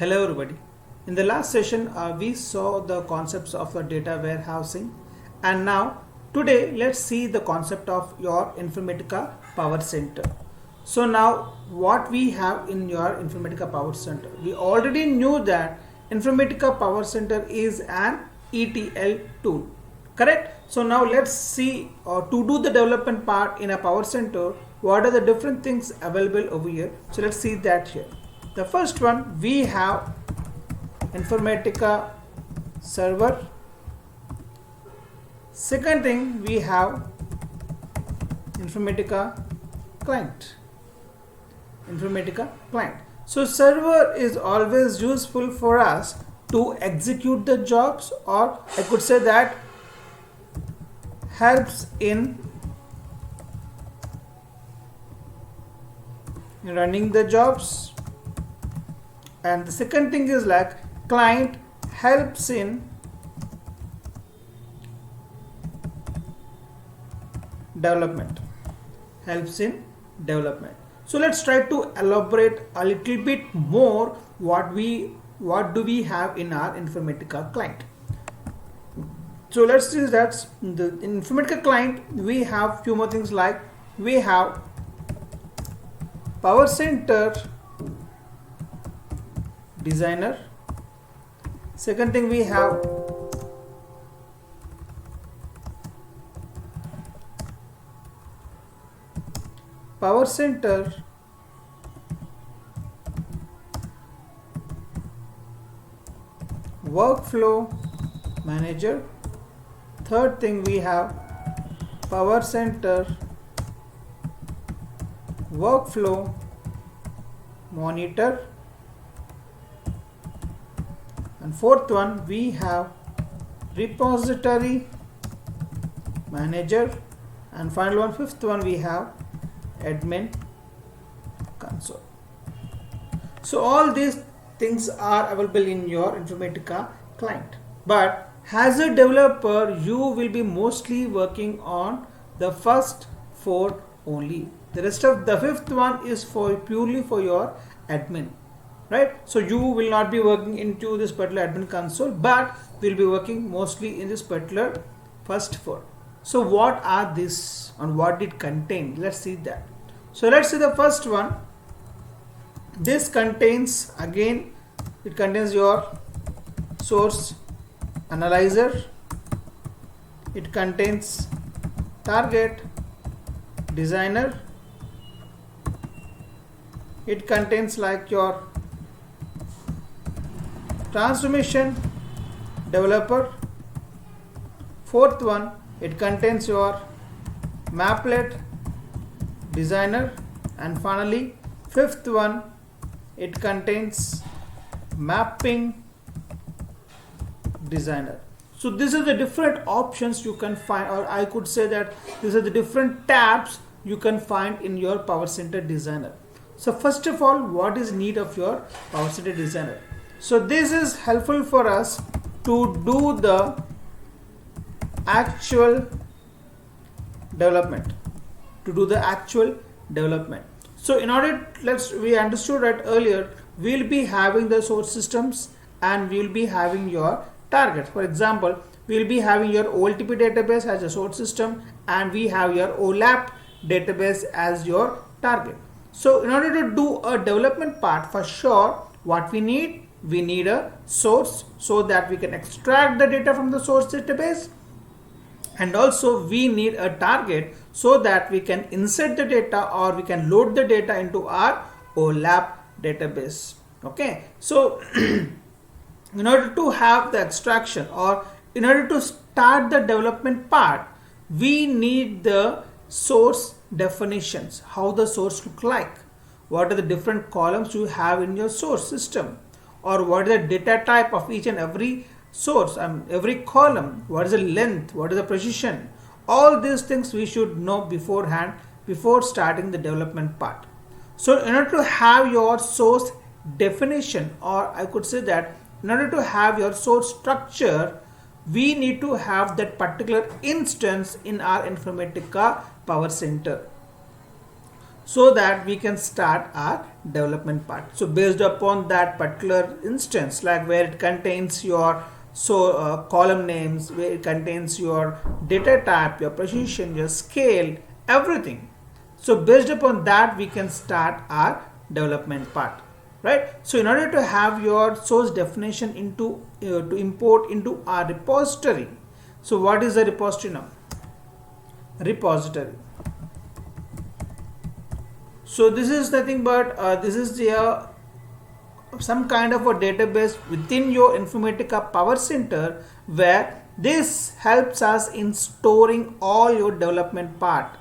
Hello everybody. In the last session we saw the concepts of the data warehousing, and now today let's see the concept of your Informatica Power Center. So now what we have in your Informatica Power Center, we already knew that Informatica Power Center is an ETL tool, correct? So now let's see to do the development part in a Power Center, what are the different things available over here. So let's see that here. The first one, we have Informatica server. Second thing, we have Informatica client. Informatica client. So server is always useful for us to execute the jobs, or I could say that helps in running the jobs. And the second thing is like client helps in development. So let's try to elaborate a little bit more what do we have in our Informatica client. So let's see that the Informatica client we have few more things, like we have Power Center designer. Second thing, we have Power Center workflow manager. Third thing, we have Power Center workflow monitor. And fourth one, we have repository manager. And final one, fifth one, we have admin console. So all these things are available in your Informatica client, but as a developer you will be mostly working on the first four only. The rest of the fifth one is for purely for your admin, right? So you will not be working into this particular admin console, but will be working mostly in this particular first four. So what are this and what it contain? Let's see that. So let's see the first one. This contains, again it contains your source analyzer. It contains target designer. It contains like your transformation developer. Fourth one, it contains your maplet designer. And finally fifth one, it contains mapping designer. So these are the different options you can find, or I could say that these are the different tabs you can find in your Power Center designer. So first of all, what is need of your Power Center designer? So this is helpful for us to do the actual development. So in order, we understood that earlier, we'll be having the source systems and we'll be having your targets. For example, we'll be having your OLTP database as a source system, and we have your OLAP database as your target. So in order to do a development part, for sure what we need a source so that we can extract the data from the source database, and also we need a target so that we can insert the data or we can load the data into our OLAP database. Okay, so in order to have the extraction, or in order to start the development part, we need the source definitions, how the source look like, what are the different columns you have in your source system, or what is the data type of each and every source and every column, what is the length, what is the precision. All these things we should know beforehand before starting the development part. So in order to have your source definition, or I could say that in order to have your source structure, we need to have that particular instance in our Informatica Power Center so that we can start our development part. So based upon that particular instance, like where it contains your column names, where it contains your data type, your precision, your scale, everything. So based upon that, we can start our development part, right? So in order to have your source definition into to import into our repository. So what is a repository now? Repository. So this is nothing but this is the some kind of a database within your Informatica Power Center, where this helps us in storing all your development part.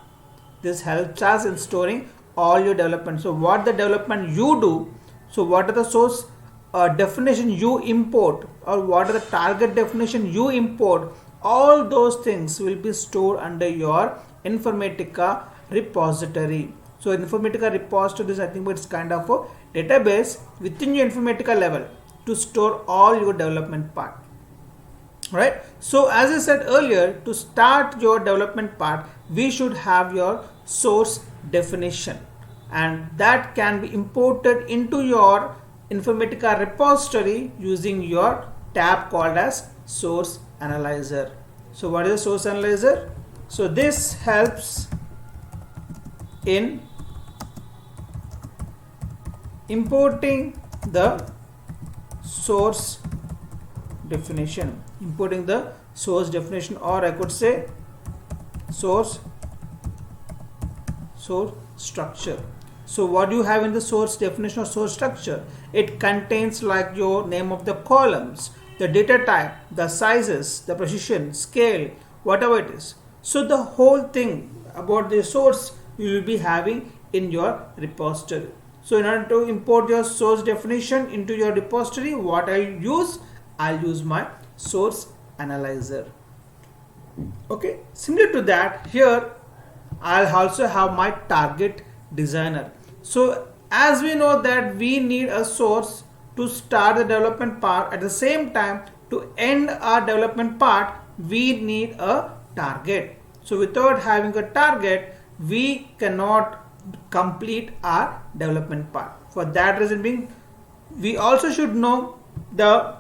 This helps us in storing all your development. So what the development you do, so what are the source definition you import, or what are the target definition you import, all those things will be stored under your Informatica repository. So Informatica repository is, I think, it's kind of a database within your Informatica level to store all your development part, right? So as I said earlier, to start your development part, we should have your source definition, and that can be imported into your Informatica repository using your tab called as source analyzer. So what is a source analyzer? So this helps in importing the source definition, or I could say source structure. So what do you have in the source definition or source structure? It contains like your name of the columns, the data type, the sizes, the precision, scale, whatever it is. So the whole thing about the source you will be having in your repository. So in order to import your source definition into your repository, what I'll use my source analyzer. Okay, similar to that, here I'll also have my target designer. So as we know that we need a source to start the development part, at the same time to end our development part, we need a target. So without having a target, we cannot complete our development part. For that reason being, we also should know the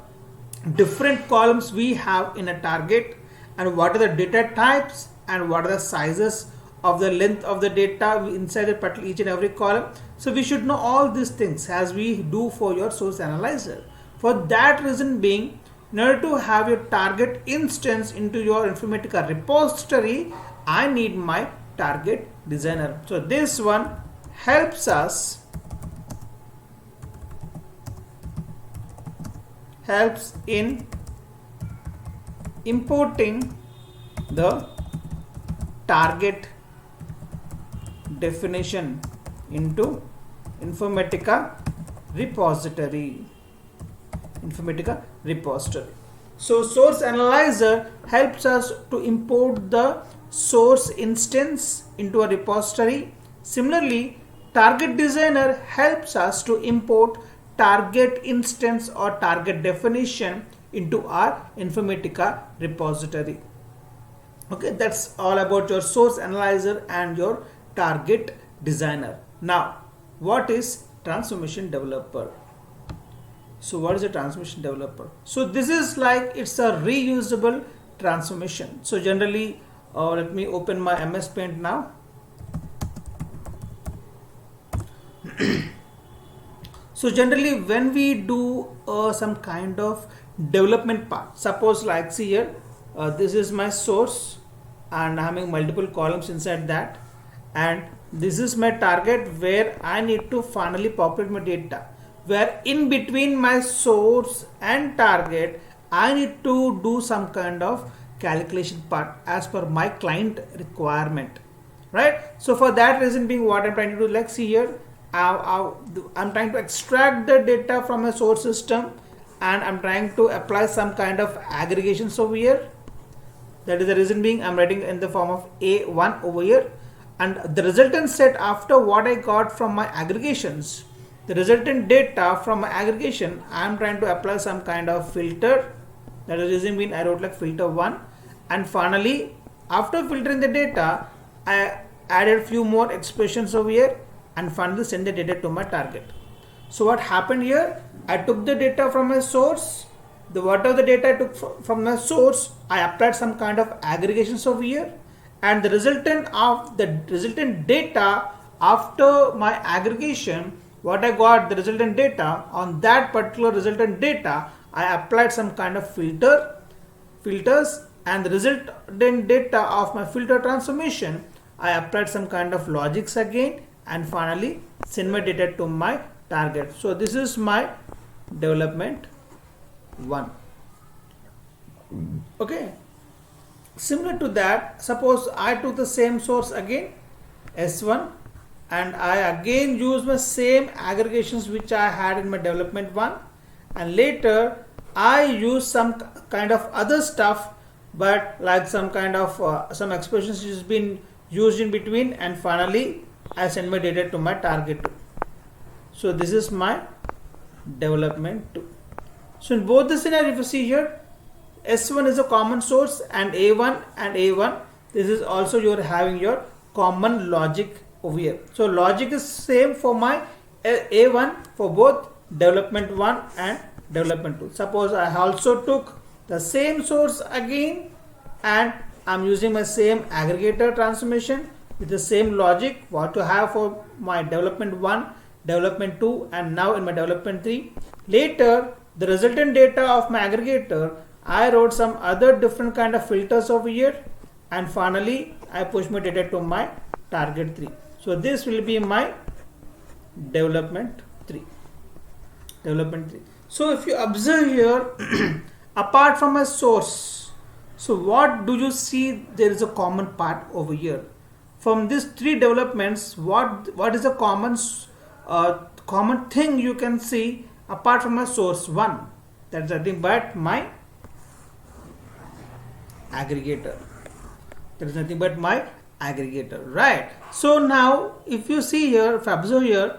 different columns we have in a target, and what are the data types, and what are the sizes of the length of the data inside each and every column. So we should know all these things as we do for your source analyzer. For that reason being, in order to have your target instance into your Informatica repository, I need my target designer. So this one helps us in importing the target definition into Informatica repository. So source analyzer helps us to import the source instance into a repository. Similarly, target designer helps us to import target instance or target definition into our Informatica repository. Okay, that's all about your source analyzer and your target designer. Now, what is transformation developer? So what is a transformation developer? So this is like, it's a reusable transformation. So generally, let me open my MS Paint now. So generally when we do some kind of development part, suppose like see here, this is my source and I'm having multiple columns inside that, and this is my target where I need to finally populate my data, where in between my source and target I need to do some kind of calculation part as per my client requirement, right? So for that reason being, what I'm trying to do, like see here, I'm trying to extract the data from a source system and I'm trying to apply some kind of aggregations over here. That is the reason being I'm writing in the form of A1 over here, and the resultant set after what I got from my aggregations, the resultant data from my aggregation, I'm trying to apply some kind of filter. That is the reason being I wrote like filter 1, and finally after filtering the data I added few more expressions over here, and finally send the data to my target. So what happened here? I took the data from my source. Whatever the data I took from my source, I applied some kind of aggregations over here, and the resultant data after my aggregation, what I got, the resultant data, on that particular resultant data, I applied some kind of filters, and the resultant data of my filter transformation, I applied some kind of logics again, and finally send my data to my target. So this is my development 1. Okay, similar to that, suppose I took the same source again, S1, and I again use my same aggregations which I had in my development 1, and later I use some kind of other stuff, but like some kind of some expressions which has been used in between, and finally I send my data to my target 2. So this is my development 2. So in both the scenarios, if you see here, S1 is a common source, and A1, this is also you are having your common logic over here. So logic is same for my A1 for both development 1 and development 2. Suppose I also took the same source again, and I'm using my same aggregator transformation with the same logic what to have for my development 1, development 2, and now in my development 3. Later, the resultant data of my aggregator, I wrote some other different kind of filters over here, and finally I push my data to my target 3. So this will be my development 3. So if you observe here, apart from a source, so what do you see? There is a common part over here. From these 3 developments, what is the common thing you can see apart from my source 1? That's nothing but my aggregator. Right? So now if you see here, if I observe here,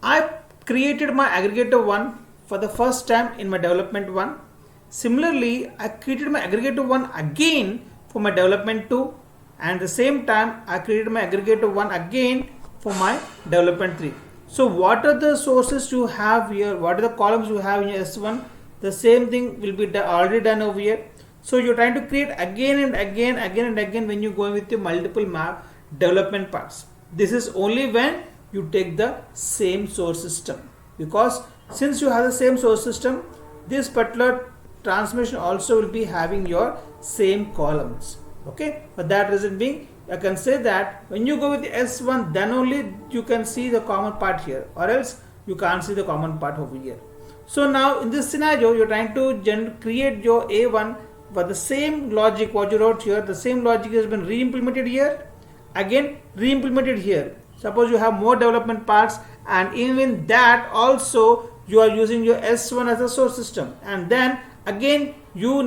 I created my aggregator 1 for the first time in my development 1. Similarly, I created my aggregator 1 again for my development 2, and the same time I created my aggregator 1 again for my development 3. So what are the sources you have here? What are the columns you have in your S1? The same thing will be already done over here. So you're trying to create again and again when you go with your multiple map development parts. This is only when you take the same source system, because since you have the same source system, this particular transformation also will be having your same columns. Okay, for that reason being, I can say that when you go with the S1, then only you can see the common part here, or else you can't see the common part over here. So now in this scenario, you're trying to create your A1, but the same logic what you wrote here, the same logic has been re-implemented here, again re-implemented here. Suppose you have more development parts, and even that also you are using your S1 as a source system, and then again you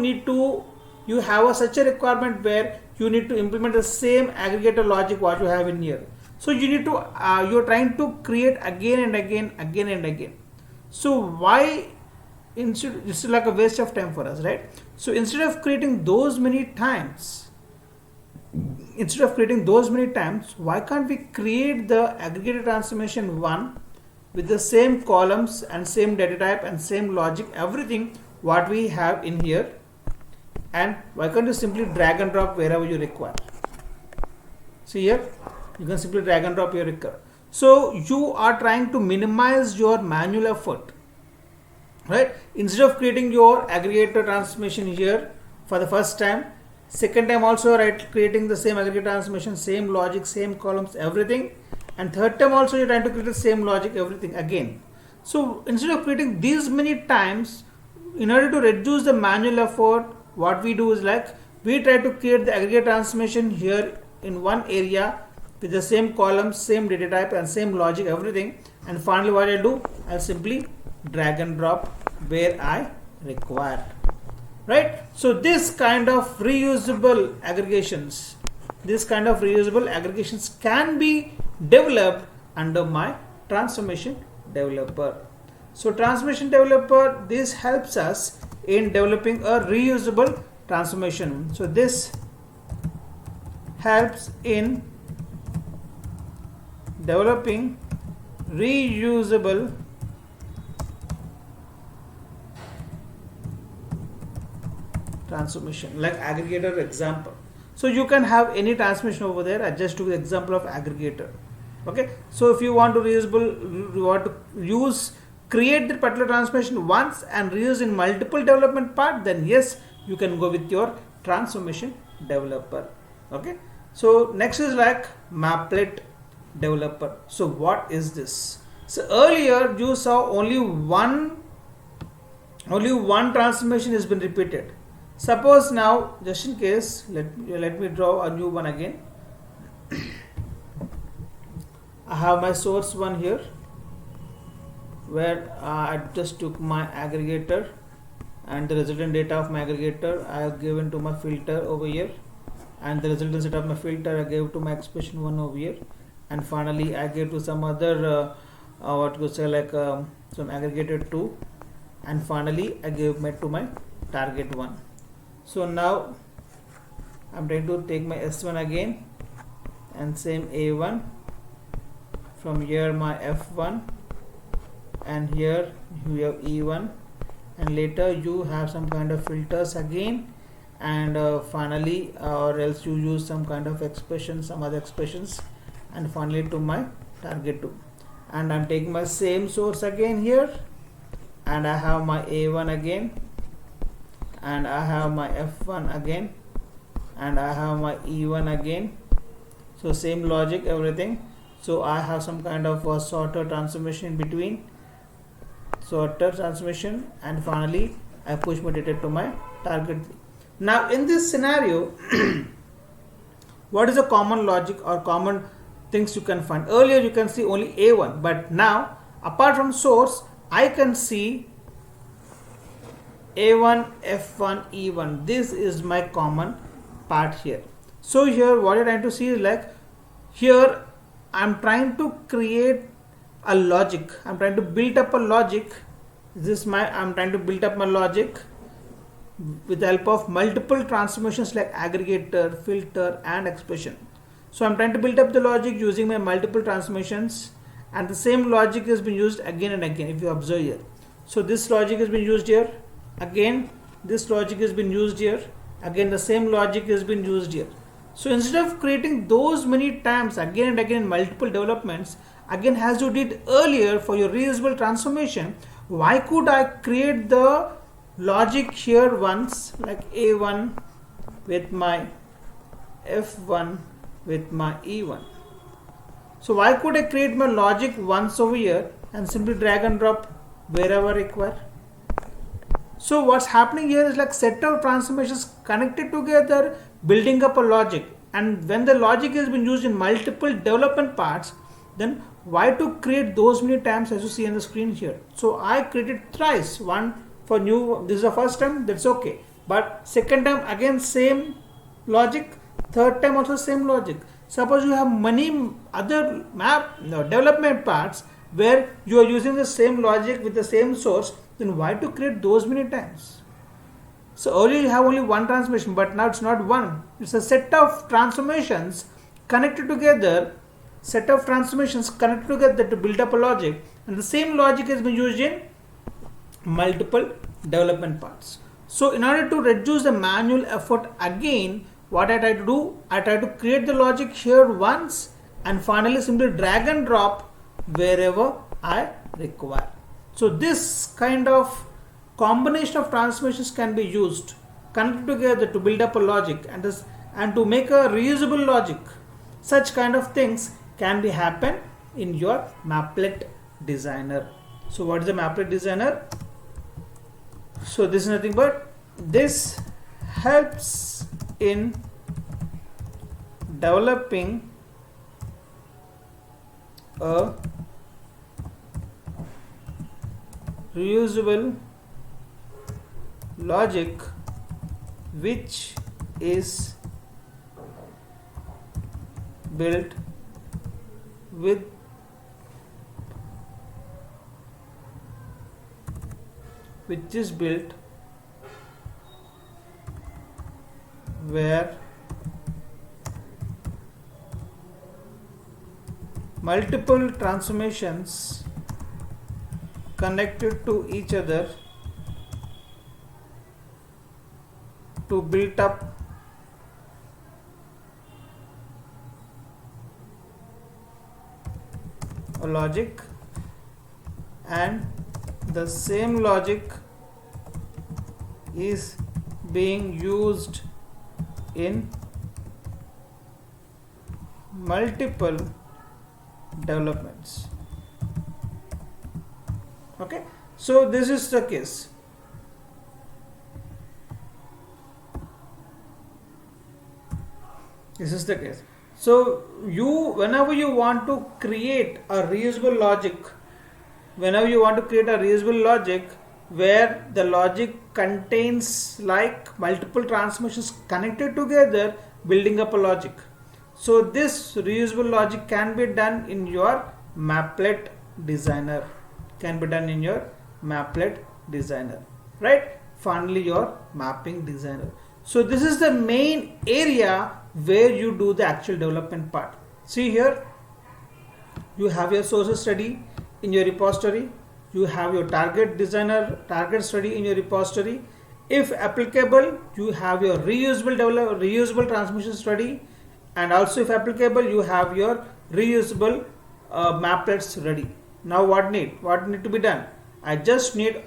have such a requirement where you need to implement the same aggregator logic what you have in here. So you need to you're trying to create again and again. So why it's like a waste of time for us, right? So instead of creating those many times, why can't we create the aggregator transformation 1 with the same columns and same data type and same logic, everything what we have in here, and why can't you simply drag and drop wherever you require? See here, you can simply drag and drop your require. So you are trying to minimize your manual effort, right? Instead of creating your aggregator transformation here for the first time, second time also, right, creating the same aggregator transformation, same logic, same columns, everything, and third time also you're trying to create the same logic, everything again. So instead of creating these many times, in order to reduce the manual effort, what we do is like we try to create the aggregate transformation here in one area with the same columns, same data type, and same logic, everything, and finally what I do, I'll simply drag and drop where I require, right? So this kind of reusable aggregations can be developed under my transformation developer. So transformation developer, this helps us in developing a reusable transformation. So this helps in developing reusable transformation, like aggregator example. So you can have any transformation over there. I just took the example of aggregator. Okay, so if you want to create the particular transformation once and reuse in multiple development part, then yes, you can go with your transformation developer. Okay, so next is like Maplet developer. So what is this? So earlier you saw only one transformation has been repeated. Suppose now, just in case, let me draw a new one again. I have my source one here, where I just took my aggregator and the resultant data of my aggregator I have given to my filter over here, and the resultant set of my filter I gave to my expression one over here, and finally I gave to some other some aggregator 2, and finally I gave to my target 1. So now I'm trying to take my S1 again and same A1, from here my F1, and here you have E1, and later you have some kind of filters again, and finally or else you use some kind of expression, some other expressions, and finally to my target 2. And I'm taking my same source again here, and I have my A1 again, and I have my F1 again, and I have my E1 again. So same logic, everything. So I have some kind of a sorter transformation in between, sorter transformation, and finally I push my data to my target. Now in this scenario, what is the common logic or common things you can find? Earlier you can see only A1, but now apart from source I can see A1, F1, E1. This is my common part here. So here what you're trying to see is like, here I'm trying to create a logic. I'm trying to build up a logic. I'm trying to build up my logic with the help of multiple transformations like aggregator, filter, and expression. So I'm trying to build up the logic using my multiple transformations, and the same logic has been used again and again if you observe here. So this logic has been used here, again this logic has been used here, again the same logic has been used here. So instead of creating those many times again and again in multiple developments, again as you did earlier for your reusable transformation, why could I create the logic here once, like A1 with my F1 with my E1? So why could I create my logic once over here and simply drag and drop wherever required? So what's happening here is like set of transformations connected together, building up a logic. And when the logic has been used in multiple development parts, then why to create those many times as you see on the screen here? So I created thrice. One for new, this is the first time, that's okay. But second time again same logic, third time also same logic. Suppose you have many other development parts where you are using the same logic with the same source, then why to create those many times? So earlier you have only one transformation, but now it's not one. It's a set of transformations connected together, to build up a logic, and the same logic has been used in multiple development parts. So in order to reduce the manual effort again, what I try to do, I try to create the logic here once and finally simply drag and drop wherever I require. So this kind of combination of transformations can be used, connected together to build up a logic and to make a reusable logic. Such kind of things can be happen in your Maplet designer. So what is the Maplet designer? So this is nothing but, this helps in developing a reusable logic which is built with where multiple transformations connected to each other to build up a logic, and the same logic is being used in multiple developments. Okay, so this is the case. This is the case. So whenever you want to create a reusable logic, where the logic contains like multiple transformations connected together, building up a logic. So this reusable logic can be done in your Maplet designer. Right? Finally, your mapping designer. So this is the main area where you do the actual development part. See here, you have your sources study in your repository. You have your target study in your repository. If applicable, you have your reusable transmission study, and also if applicable, you have your reusable maplets ready. Now what need to be done? I just need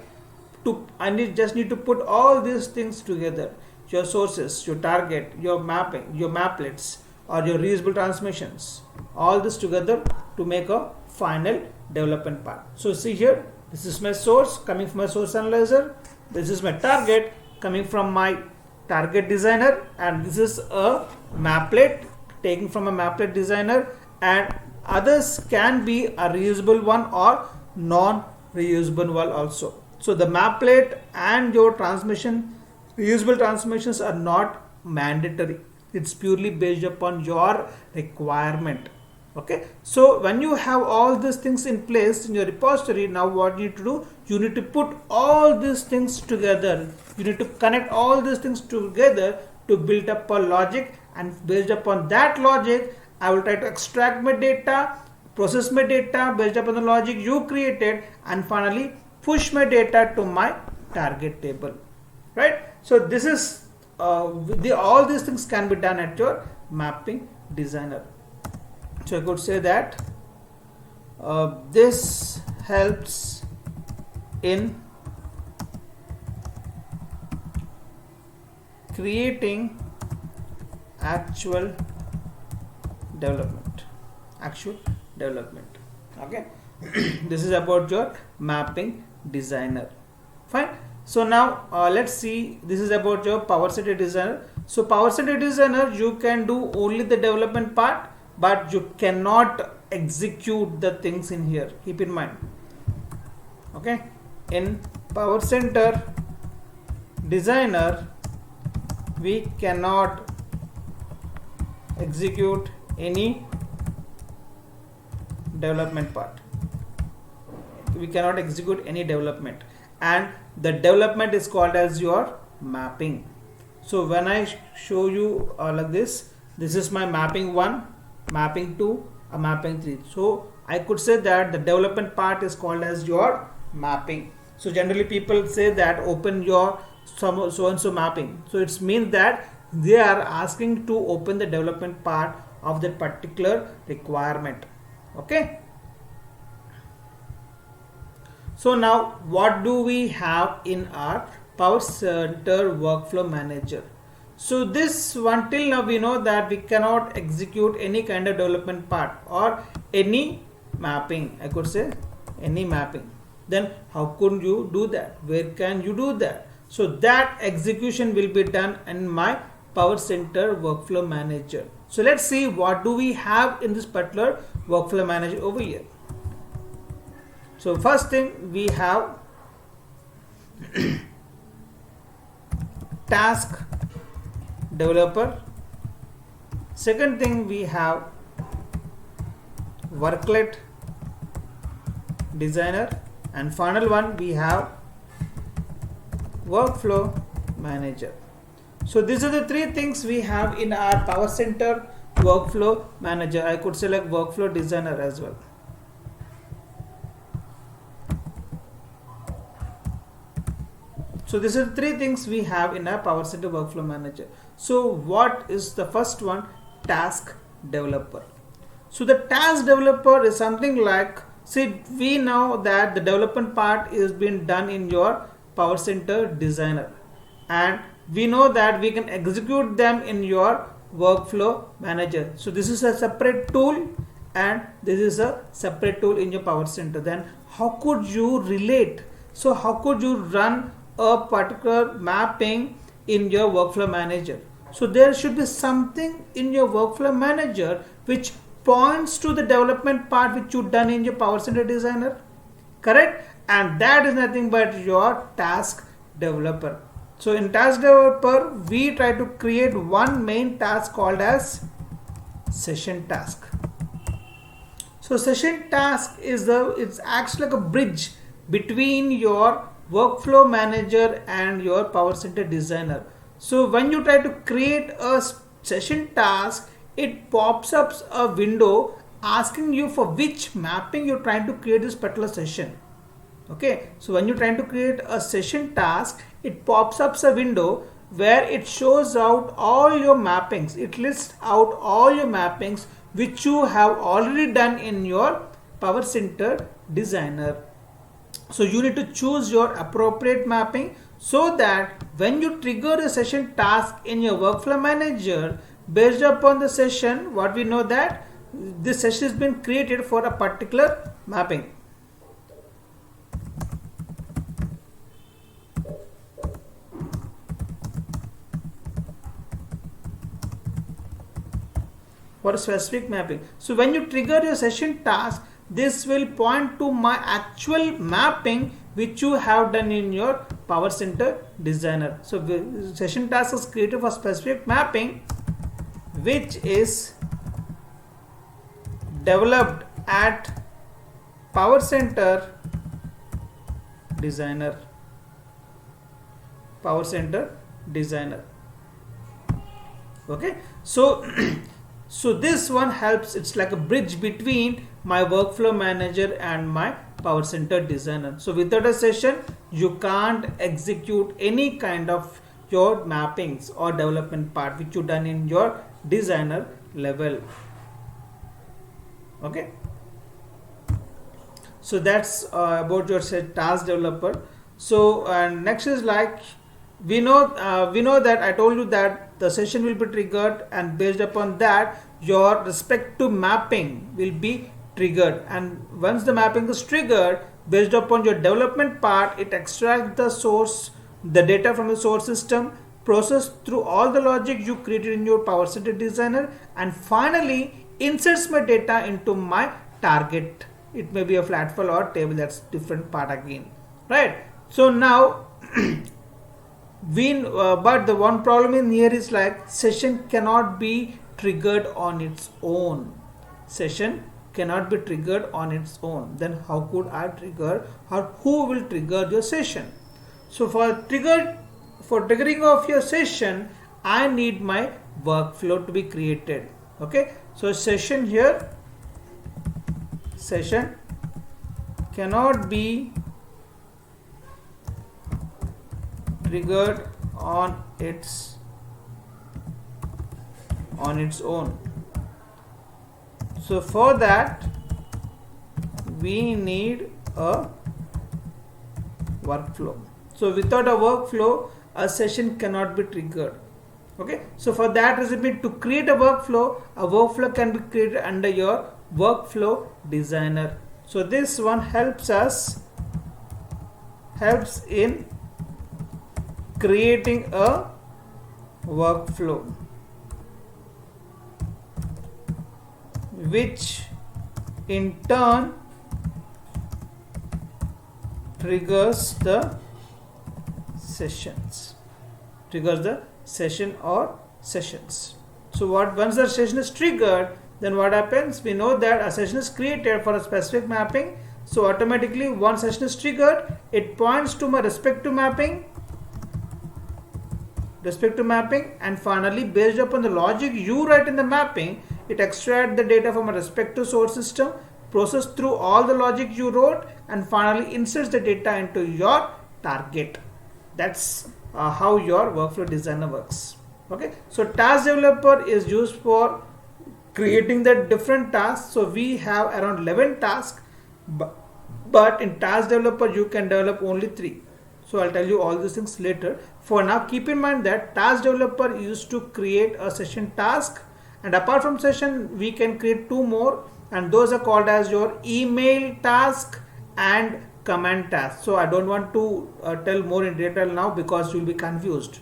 to put all these things together: your sources, your target, your mapping, your maplets, or your reusable transmissions, all this together to make a final development part. So see here, this is my source coming from my source analyzer, this is my target coming from my target designer, and this is a maplet taken from a maplet designer, and others can be a reusable one or non-reusable one also. So the maplet and your reusable transmissions are not mandatory. It's purely based upon your requirement. Okay, so when you have all these things in place in your repository, now what you need to do, you need to put all these things together. You need to connect all these things together to build up a logic, and based upon that logic, I will try to extract my data, process my data based upon the logic you created, and finally push my data to my target table. Right? So this is all these things can be done at your mapping designer. So I could say that this helps in creating actual development. Okay. This is about your mapping designer. Fine. So now let's see, this is about your Power Center designer. So Power Center designer, you can do only the development part, but you cannot execute the things in here. Keep in mind. Okay. In Power Center designer, we cannot execute any development part. We cannot execute any development, and the development is called as your mapping. So when I show you like this is my mapping 1, mapping 2, a mapping 3. So I could say that the development part is called as your mapping. So generally people say that open your so and so mapping. So it means that they are asking to open the development part of that particular requirement. Okay. So now what do we have in our Power Center Workflow Manager? So this one, till now we know that we cannot execute any kind of development part or any mapping. I could say any mapping. Then how could you do that? Where can you do that? So that execution will be done in my Power Center Workflow Manager. So let's see what do we have in this particular Workflow Manager over here. So first thing we have task developer. Second thing we have worklet designer, and final one we have workflow manager. So these are the three things we have in our Power Center workflow manager. I could select workflow designer as well. So these are three things we have in our Power Center Workflow Manager. So what is the first one? Task developer. So the task developer is something like, see, we know that the development part is being done in your Power Center Designer, and we know that we can execute them in your Workflow Manager. So this is a separate tool and this is a separate tool in your Power Center. Then how could you relate? So how could you run a particular mapping in your Workflow Manager? So there should be something in your Workflow Manager which points to the development part which you done in your Power Center Designer, correct? And that is nothing but your task developer. So in task developer, we try to create one main task called as session task. So session task is it acts like a bridge between your Workflow Manager and your Power Center Designer. So when you try to create a session task, it pops up a window asking you for which mapping you're trying to create this particular session. Okay, so when you're trying to create a session task, it pops up a window where it shows out all your mappings. It lists out all your mappings which you have already done in your Power Center Designer. So you need to choose your appropriate mapping so that when you trigger a session task in your Workflow Manager, based upon the session, what we know that this session has been created for a particular mapping. For a specific mapping. So when you trigger your session task, this will point to my actual mapping which you have done in your Power Center Designer. So the session task is created for specific mapping which is developed at Power Center Designer. Power Center Designer. Okay, so so this one helps. It's like a bridge between my Workflow Manager and my Power Center Designer. So without a session, you can't execute any kind of your mappings or development part which you done in your designer level. Okay, so that's about your task developer. So and next is like we know that I told you that the session will be triggered, and based upon that your respective mapping will be triggered, and once the mapping is triggered, based upon your development part, it extracts the source, the data from the source system, process through all the logic you created in your Power Center Designer, and finally inserts my data into my target. It may be a flat file or table, that's different part again, right? So now but the one problem in here is like session cannot be triggered on its own. Session cannot be triggered on its own. Then how could I trigger, or who will trigger your session? So for triggering of your session, I need my workflow to be created. Okay, so session here, session cannot be triggered on its own. So for that we need a workflow. So without a workflow, a session cannot be triggered. Okay, so for that reason, to create a workflow can be created under your Workflow Designer. So this one helps in creating a workflow which in turn triggers the sessions, session or sessions. So once the session is triggered, then what happens? We know that a session is created for a specific mapping. So automatically one session is triggered, it points to my respective mapping, and finally based upon the logic you write in the mapping, it extracts the data from a respective source system, process through all the logic you wrote, and finally inserts the data into your target. That's how your workflow designer works. Okay, so task developer is used for creating the different tasks. So we have around 11 tasks, but in task developer you can develop only 3. So I'll tell you all these things later. For now, keep in mind that task developer used to create a session task, and apart from session we can create 2 more, and those are called as your email task and command task. So I don't want to tell more in detail now because you'll be confused.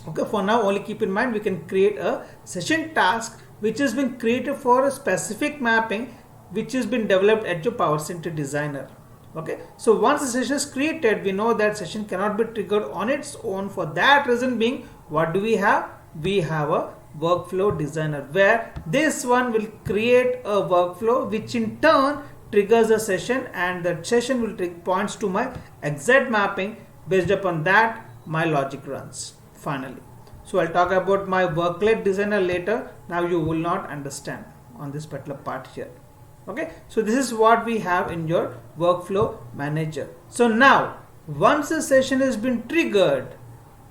Okay, for now only keep in mind we can create a session task which has been created for a specific mapping which has been developed at your Power Center Designer. Okay, so once the session is created, we know that session cannot be triggered on its own. For that reason being, what do we have? We have a workflow designer where this one will create a workflow which in turn triggers a session, and that session will points to my exact mapping. Based upon that, my logic runs finally. So I'll talk about my workload designer later. Now you will not understand on this particular part here. Okay, so this is what we have in your workflow manager. So now once the session has been triggered,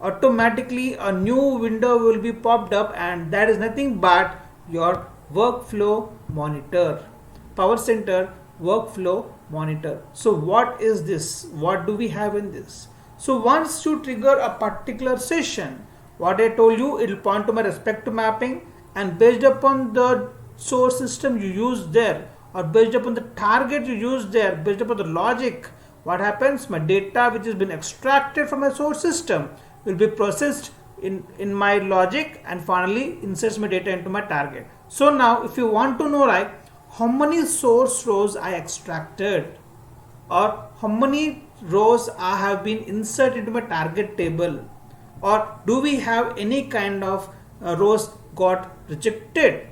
automatically a new window will be popped up, and that is nothing but your workflow monitor, Power Center workflow monitor. So what is this? What do we have in this? So once you trigger a particular session, what I told you, it will point to my respective mapping, and based upon the source system you use there, or based upon the target you use there, based upon the logic, what happens? My data which has been extracted from my source system will be processed in my logic, and finally inserts my data into my target. So now if you want to know like how many source rows I extracted, or how many rows I have been inserted into my target table, or do we have any kind of rows got rejected,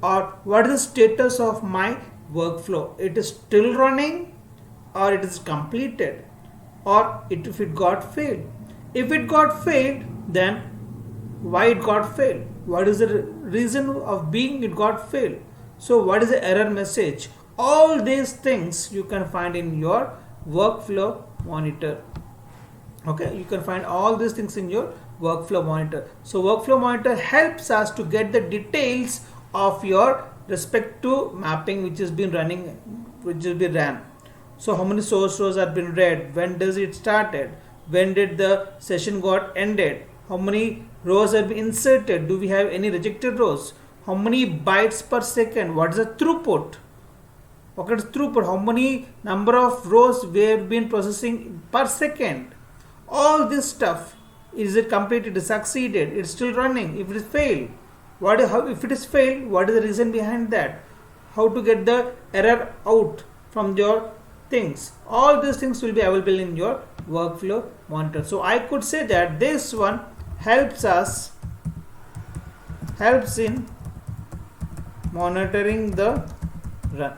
or what is the status of my workflow? It is still running, or it is completed, or if it got failed. If it got failed, then why it got failed? What is the reason of being it got failed? So what is the error message? All these things you can find in your workflow monitor. Okay, you can find all these things in your workflow monitor. So workflow monitor helps us to get the details of your respective mapping which has been running, which will be ran. So how many source rows have been read, when does it started, when did the session got ended, how many rows have been inserted, do we have any rejected rows, how many bytes per second, what is the throughput, okay, throughput, how many number of rows we have been processing per second. All this stuff, is it completed, is succeeded, it's still running, if it is failed, if it is failed, what is the reason behind that, how to get the error out from your things. All these things will be available in your workflow monitor. So I could say that this one helps in monitoring the run.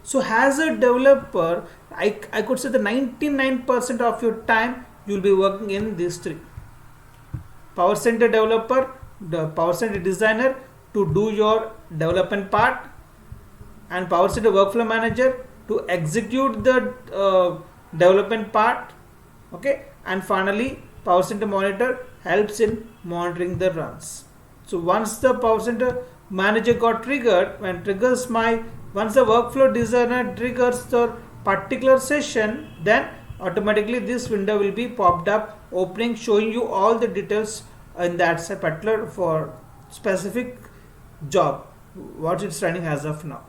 So as a developer, I could say the 99% of your time you will be working in these 3. Power Center developer, the Power Center designer to do your development part, and Power Center workflow manager to execute the development part. Okay, and finally Power Center monitor helps in monitoring the runs. So once the Power Center manager got triggered, once the workflow designer triggers the particular session, then automatically this window will be popped up, opening, showing you all the details in that particular for specific job what it's running as of now.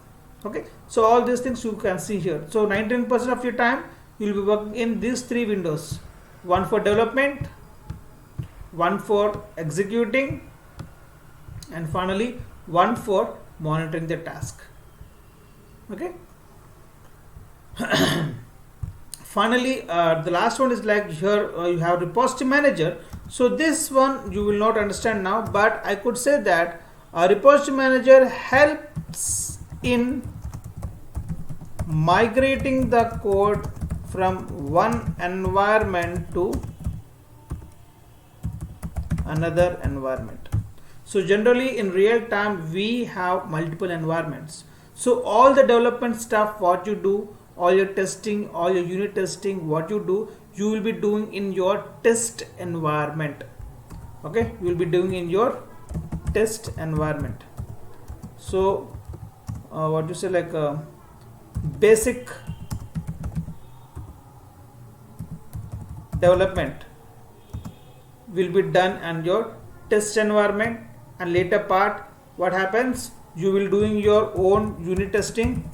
Okay, so all these things you can see here. So 19% of your time you will be working in these 3 windows, one for development, one for executing, and finally one for monitoring the task. Okay. Finally, the last one is like here you have repository manager. So this one you will not understand now, but I could say that a repository manager helps in migrating the code from one environment to another environment. So generally in real time we have multiple environments. So all the development stuff what you do, all your testing, all your unit testing, what you do, you will be doing in your test environment. Okay, you will be doing in your test environment. So what you say, like basic development will be done in your test environment, and later part what happens, you will doing your own unit testing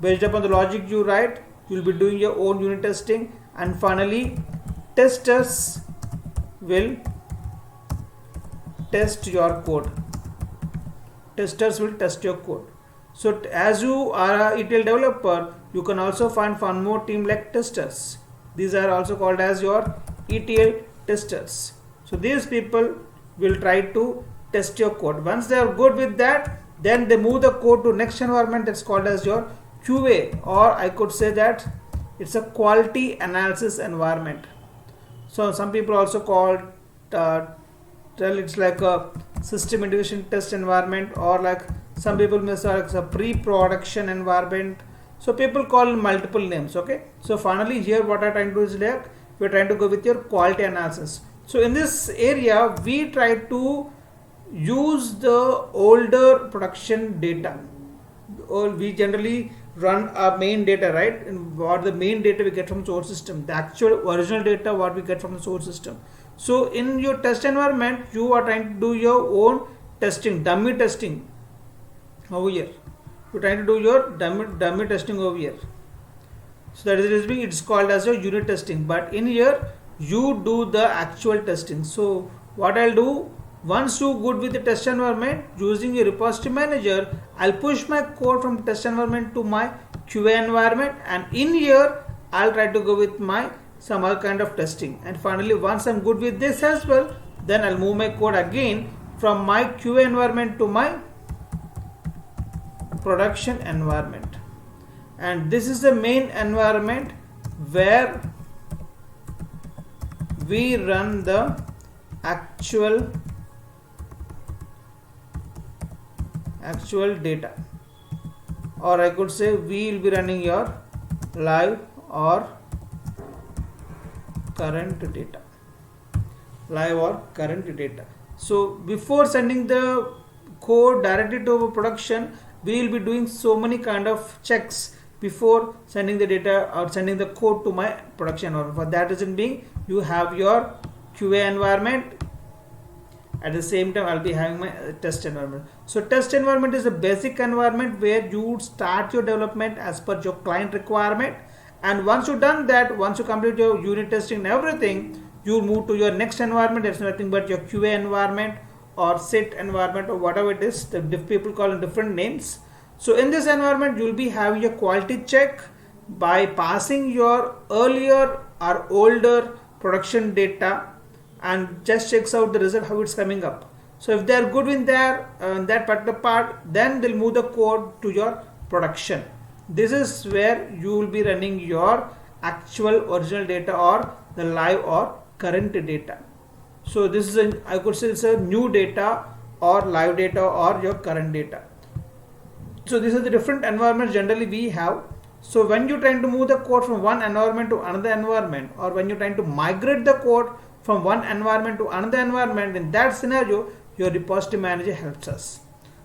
based upon the logic you write. You will be doing your own unit testing, and finally testers will test your code. Testers will test your code. So as you are a ETL developer, you can also find one more team like testers. These are also called as your ETL testers. So these people will try to test your code. Once they are good with that, then they move the code to next environment, that's called as your QA, or I could say that it's a quality analysis environment. So some people also call it's like a system integration test environment, or like some people may say it's a pre-production environment. So people call multiple names. Okay, so finally here what I'm trying to do is like we're trying to go with your quality analysis. So in this area we try to use the older production data, or we generally run our main data, right? And what the main data we get from source system, the actual original data what we get from the source system. So in your test environment you are trying to do your own testing, dummy testing over here. You're trying to do your dummy testing over here. So that is being, it's called as your unit testing, but in here you do the actual testing. So what I'll do, once you good with the test environment, using a repository manager, I'll push my code from test environment to my QA environment, and in here I'll try to go with my some other kind of testing. And finally once I'm good with this as well, then I'll move my code again from my QA environment to my production environment. And this is the main environment where we run the actual data, or I could say we will be running your live or current data. So before sending the code directly to production, we will be doing so many kind of checks before sending the data or sending the code to my production environment. For that reason being, you have your QA environment. At the same time I'll be having my test environment. So test environment is a basic environment where you start your development as per your client requirement, and once you've done that, once you complete your unit testing and everything, you move to your next environment. That's nothing but your QA environment or SIT environment or whatever it is. The people call it different names. So in this environment you will be having a quality check by passing your earlier or older production data, and just checks out the result how it's coming up. So if they are good in there that particular part, then they'll move the code to your production. This is where you will be running your actual original data or the live or current data. So this is I could say it's a new data or live data or your current data. So these are the different environments generally we have. So when you're trying to move the code from one environment to another environment, or when you're trying to migrate the code from one environment to another environment, in that scenario your repository manager helps us.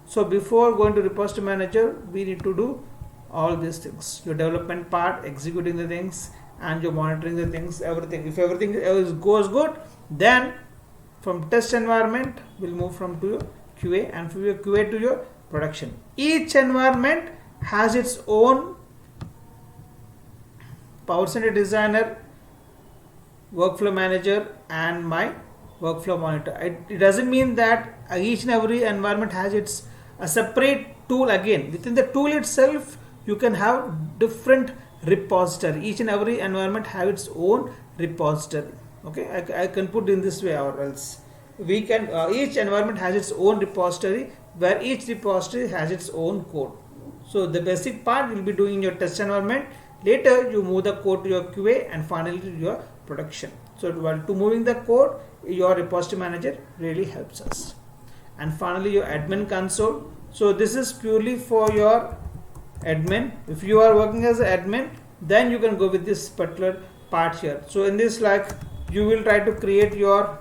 So before going to repository manager, we need to do all these things: your development part, executing the things, and you're monitoring the things, everything. If everything goes good, then from test environment we'll move from to your QA, and from your QA to your production. Each environment has its own Power Center Designer, workflow manager, and my workflow monitor. It doesn't mean that each and every environment has its a separate tool. Again, within the tool itself you can have different repository. Each and every environment have its own repository. Okay, I can put in this way, or else we can each environment has its own repository, where each repository has its own code. So the basic part will be doing in your test environment. Later you move the code to your QA, and finally to your production. So while to moving the code, your repository manager really helps us. and finally your admin console. So this is purely for your admin. If you are working as an admin, then you can go with this particular part here. So in this, like, you will try to create your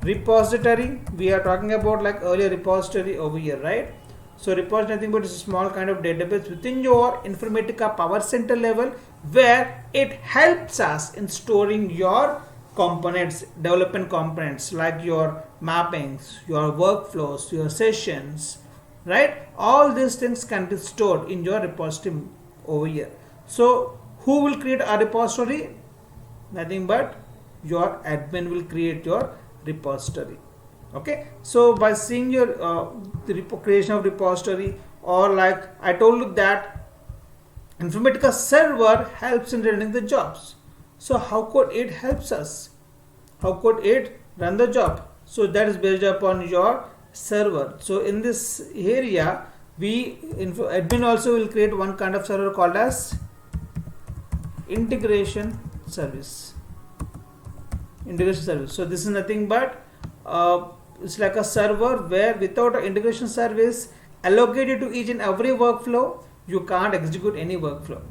repository. We are talking about like earlier repository over here, right? So repository nothing but is a small kind of database within your Informatica Power Center level, where it helps us in storing your components, development components, like your mappings, your workflows, your sessions, right? All these things can be stored in your repository over here. So who will create a repository? Nothing but your admin will create your repository. Okay, so by seeing your the creation of repository, or like I told you that Informatica server helps in running the jobs. So how could it helps us? How could it run the job? So that is based upon your server. So in this area, admin also will create one kind of server called as integration service. So this is nothing but it's like a server where without an integration service allocated to each and every workflow, you can't execute any workflow.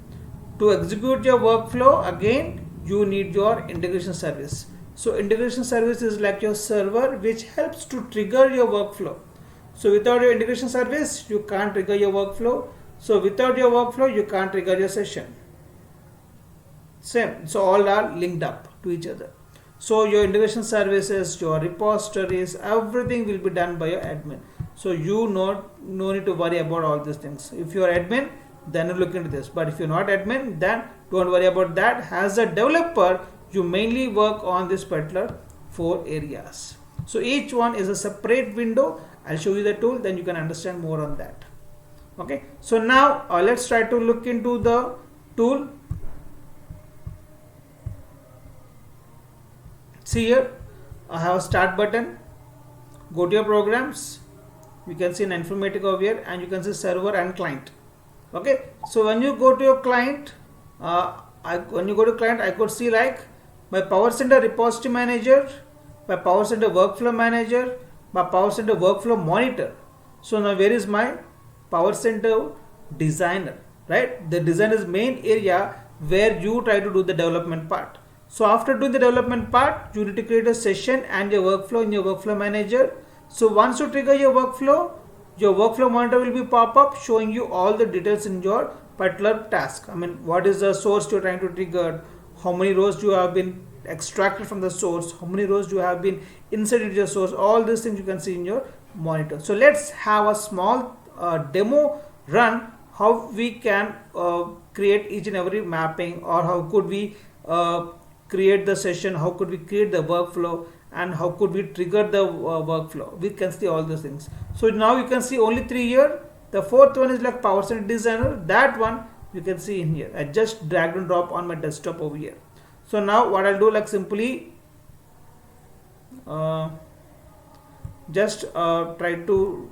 To execute your workflow, again you need your integration service. So integration service is like your server which helps to trigger your workflow. So without your integration service, you can't trigger your workflow. So without your workflow, you can't trigger your session. Same. So all are linked up to each other. So your integration services, your repositories, everything will be done by your admin. So you no need to worry about all these things. If you are admin, then you look into this. But if you're not admin, then don't worry about that. As a developer, you mainly work on this particular 4 areas. So each one is a separate window. I'll show you the tool, then you can understand more on that. Okay. So now let's try to look into the tool. See here, I have a start button. Go to your programs. You can see an Informatica over here, and you can see server and client. Okay, so when you go to your client, I could see like my Power Center repository manager, my Power Center workflow manager, my Power Center workflow monitor. So now where is my Power Center designer, right? The design is main area where you try to do the development part. So after doing the development part, you need to create a session and your workflow in your workflow manager. So once you trigger your workflow monitor will be pop up showing you all the details in your particular task. I mean, what is the source you're trying to trigger, how many rows you have been extracted from the source, how many rows you have been inserted into your source, all these things you can see in your monitor. So let's have a small demo run how we can create each and every mapping, or how could we create the session, how could we create the workflow, and how could we trigger the workflow. We can see all those things. So now you can see only 3 here. The 4th one is like Power Center Designer. That one you can see in here. I just drag and drop on my desktop over here. So now what I'll do, like simply just try to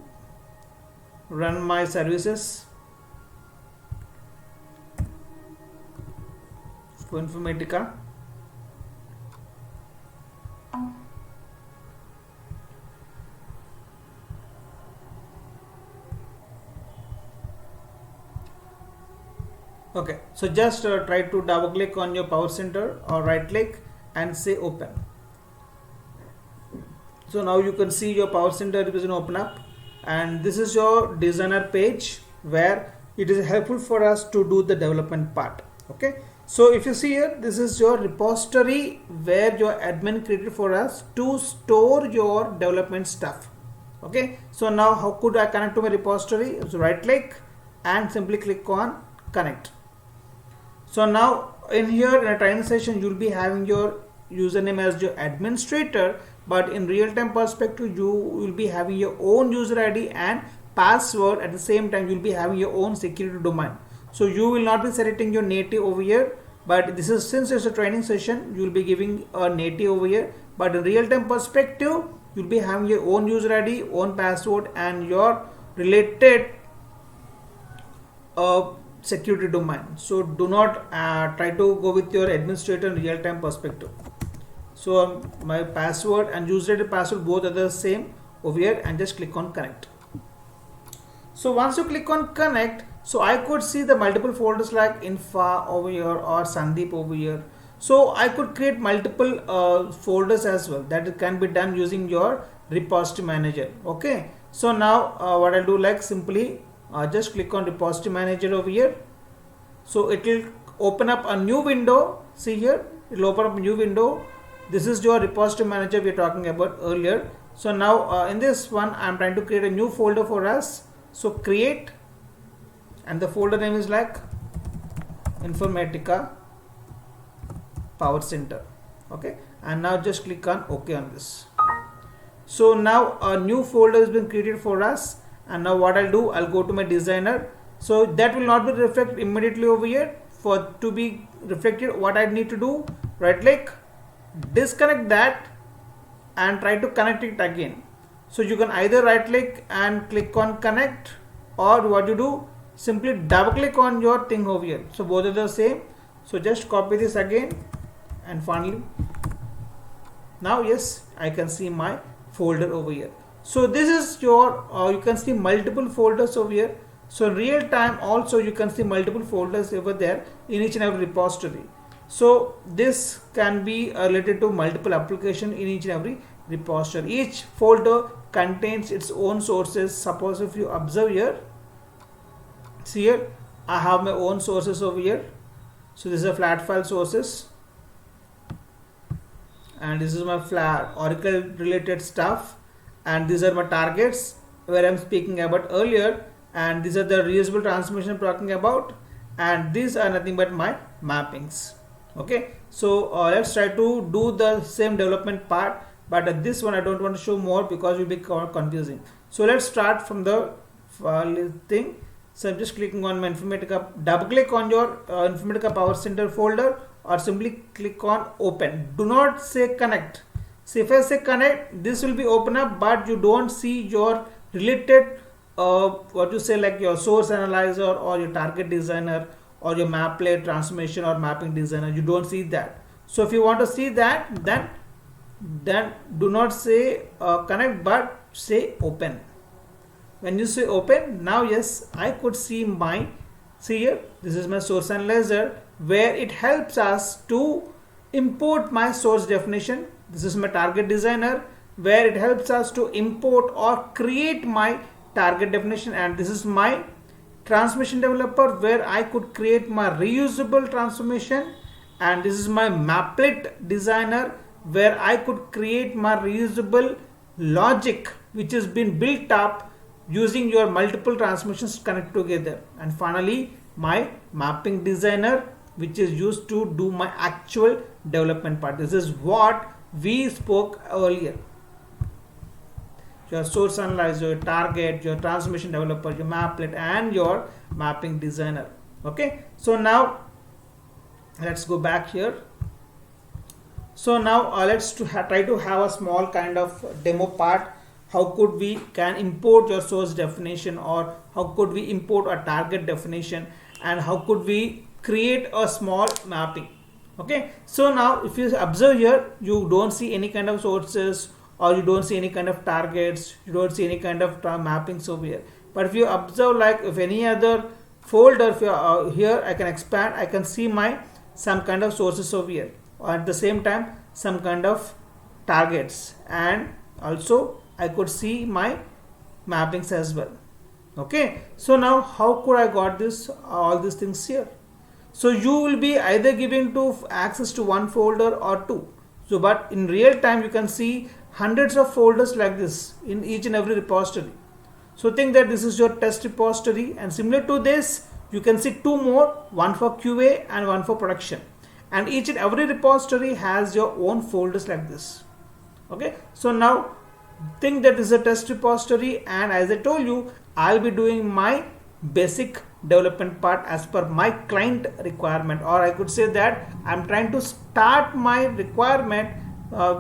run my services for Informatica. Okay, so just try to double click on your Power Center or right click and say open. So now you can see your Power Center is going to open up, and this is your designer page where it is helpful for us to do the development part. Okay, so if you see here, this is your repository where your admin created for us to store your development stuff. Okay, so now how could I connect to my repository? So right click and simply click on connect. So now in here in a training session, you'll be having your username as your administrator, but in real-time perspective, you will be having your own user ID and password. At the same time, you'll be having your own security domain. So you will not be selecting your native over here, but this is, since it's a training session, you will be giving a native over here. But in real-time perspective, you'll be having your own user ID, own password, and your related security domain. So do not try to go with your administrator in real-time perspective. So my password and user ID password both are the same, over here and just click on connect. So once you click on connect, so I could see the multiple folders like Infa over here or Sandeep over here. So I could create multiple folders as well. That can be done using your repository manager. Okay. So now what I'll do, like simply just click on repository manager over here. So it will open up a new window. See here, it will open up a new window. This is your repository manager we are talking about earlier. So now in this one, I'm trying to create a new folder for us. So create, and the folder name is like Informatica Power Center. Okay, and now just click on OK on this. So now a new folder has been created for us, and now what I'll do, I'll go to my designer. So that will not be reflected immediately over here. For to be reflected, what I need to do, right click, disconnect that and try to connect it again. So you can either right click and click on connect, or what you do, simply double click on your thing over here. So both are the same. So just copy this again, and finally now yes, I can see my folder over here. So this is your you can see multiple folders over here. So in real time also you can see multiple folders over there in each and every repository. So this can be related to multiple application in each and every repository. Each folder contains its own sources. Suppose if you observe here, see here, I have my own sources over here. So this is a flat file sources, and this is my flat Oracle related stuff, and these are my targets where I'm speaking about earlier, and these are the reusable transformation I'm talking about, and these are nothing but my mappings. Okay, so let's try to do the same development part, but this one I don't want to show more because it will be confusing. So let's start from the thing. So I'm just clicking on my Informatica, double click on your Informatica Power Center folder, or simply click on open. Do not say connect. So if I say connect, this will be open up, but you don't see your related what you say, like your source analyzer or your target designer or your maplet transformation or mapping designer. You don't see that. So if you want to see that, then do not say connect, but say open. When you say open, now yes, I could see my, see here, this is my source analyzer where it helps us to import my source definition. This is my target designer where it helps us to import or create my target definition, and this is my transformation developer where I could create my reusable transformation, and this is my maplet designer where I could create my reusable logic which has been built up using your multiple transformations connect together, and finally my mapping designer which is used to do my actual development part. This is what we spoke earlier. Your source analyzer, your target, your transformation developer, your maplet, and your mapping designer. Okay, so now let's go back here. So now let's try to have a small kind of demo part. How could we can import your source definition, or how could we import a target definition, and how could we create a small mapping. Okay, so now if you observe here, you don't see any kind of sources, or you don't see any kind of targets, you don't see any kind of mappings over here. But if you observe, like if any other folder, if you here I can expand, I can see my some kind of sources over here, or at the same time some kind of targets, and also I could see my mappings as well. Okay, so now how could I got this all these things here? So you will be either giving to access to one folder or two. So but in real time you can see hundreds of folders like this in each and every repository. So think that this is your test repository, and similar to this you can see two more, one for QA and one for production, and each and every repository has your own folders like this. Okay, so now think that this is a test repository, and as I told you, I'll be doing my basic development part as per my client requirement, or I could say that I'm trying to start my requirement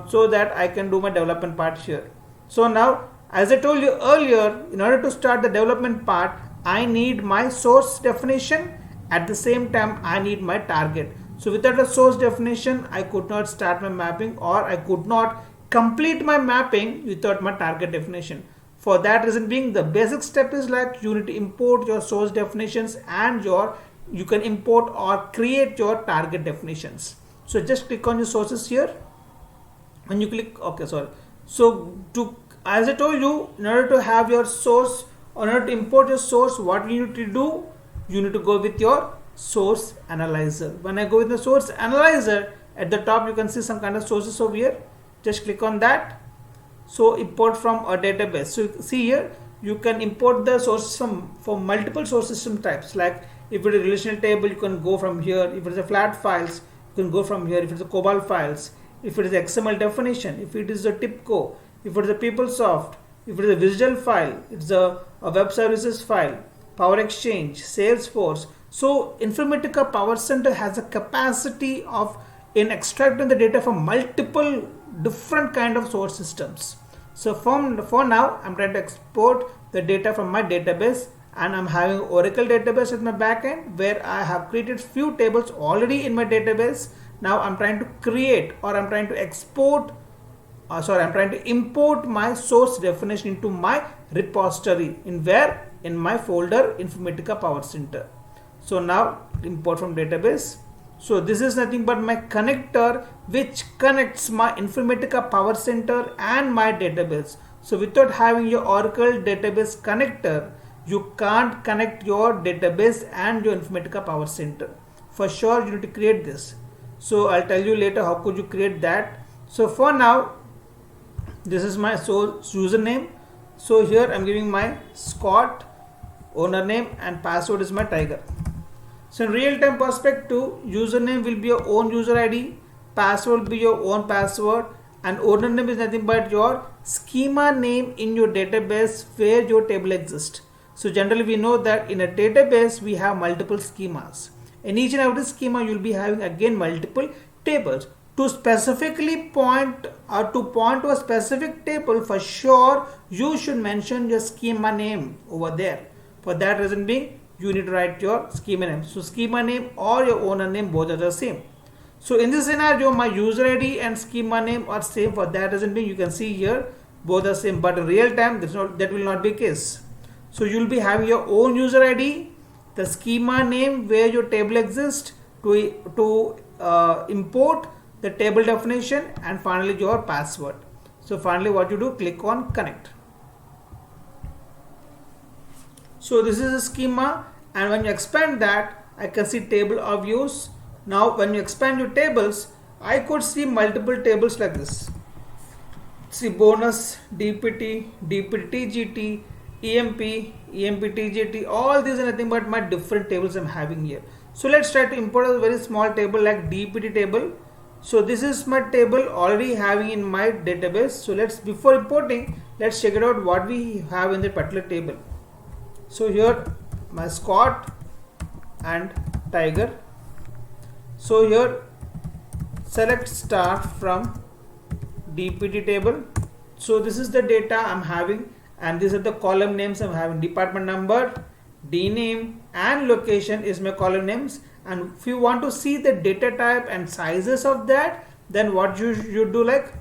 so that I can do my development part here. So now, as I told you earlier, in order to start the development part, I need my source definition. At the same time, I need my target. So without a source definition, I could not start my mapping, or I could not complete my mapping without my target definition. For that reason being, the basic step is like you need to import your source definitions and you can import or create your target definitions. So just click on your sources here. When you click, okay, sorry. So as I told you, in order to have your source, or in order to import your source, what you need to do, you need to go with your source analyzer. When I go with the source analyzer, at the top you can see some kind of sources over here. Just click on that. So import from a database. So you see here, you can import the sources from multiple source system types. Like if it is a relational table, you can go from here. If it is a flat files, you can go from here. If it is a COBOL files, if it is XML definition, if it is a TIBCO, if it is a PeopleSoft, if it is a visual file, it's a web services file, Power Exchange, Salesforce. So Informatica Power Center has a capacity of in extracting the data from multiple different kind of source systems. So for now, I'm trying to export the data from my database, and I'm having Oracle database at my backend where I have created few tables already in my database. Now I'm trying to create, or I'm trying to export, I'm trying to import my source definition into my repository in my folder Informatica Power Center. So now import from database. So this is nothing but my connector which connects my Informatica Power Center and my database. So without having your Oracle database connector, you can't connect your database and your Informatica Power Center. For sure you need to create this. So I'll tell you later how could you create that. So for now, this is my source username. So here I'm giving my Scott, owner name, and password is my Tiger. So in real-time perspective, username will be your own user ID, password will be your own password, and owner name is nothing but your schema name in your database where your table exists. So generally we know that in a database we have multiple schemas. In each and every schema you will be having again multiple tables. To specifically point to a specific table, for sure you should mention your schema name over there. For that reason being, you need to write your schema name. So schema name or your owner name, both are the same. So in this scenario, my user ID and schema name are same. For that reason being, you can see here both are same, but in real time that will not be case. So you will be having your own user ID, the schema name where your table exists, to import the table definition, and finally your password. So finally what you do, click on connect. So this is a schema, and when you expand that, I can see table of views. Now when you expand your tables, I could see multiple tables like this. See bonus, DPT, DPT TGT, EMP, EMP TGT, all these are nothing but my different tables I'm having here. So let's try to import a very small table like DPT table. So this is my table already having in my database. So before importing, let's check it out what we have in the particular table. So here my Scott and Tiger. So here select start from DPT table. So this is the data I'm having, and these are the column names I'm having. Department number, D name, and location is my column names. And if you want to see the data type and sizes of that, then what you do, like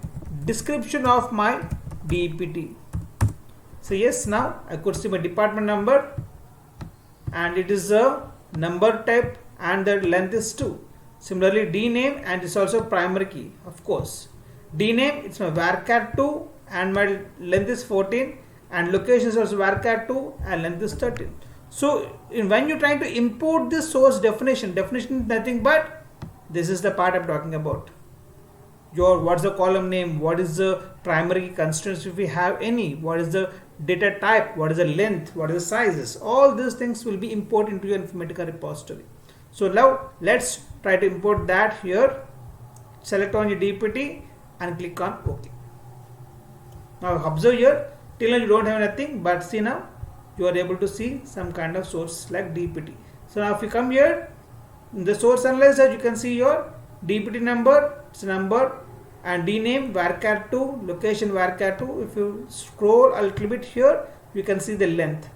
description of my DPT. So yes, now I could see my department number, and it is a number type, and the length is 2. Similarly D name, and it's also primary key, of course. D name, it's my varchar 2 and my length is 14, and location is also varchar 2 and length is 13. So when you're trying to import this source definition is nothing but this is the part I'm talking about. What's the column name, what is the primary constraints if we have any, what is the data type, what is the length, what is the sizes, all these things will be imported into your Informatica repository. So now let's try to import that here. Select on your DPT and click on OK. Now observe here, till now you don't have nothing, but see now you are able to see some kind of source like DPT. So now if you come here in the source analyzer, you can see your DPT number, it's number, and D name varchar 2, location varchar 2. If you scroll a little bit here, you can see the length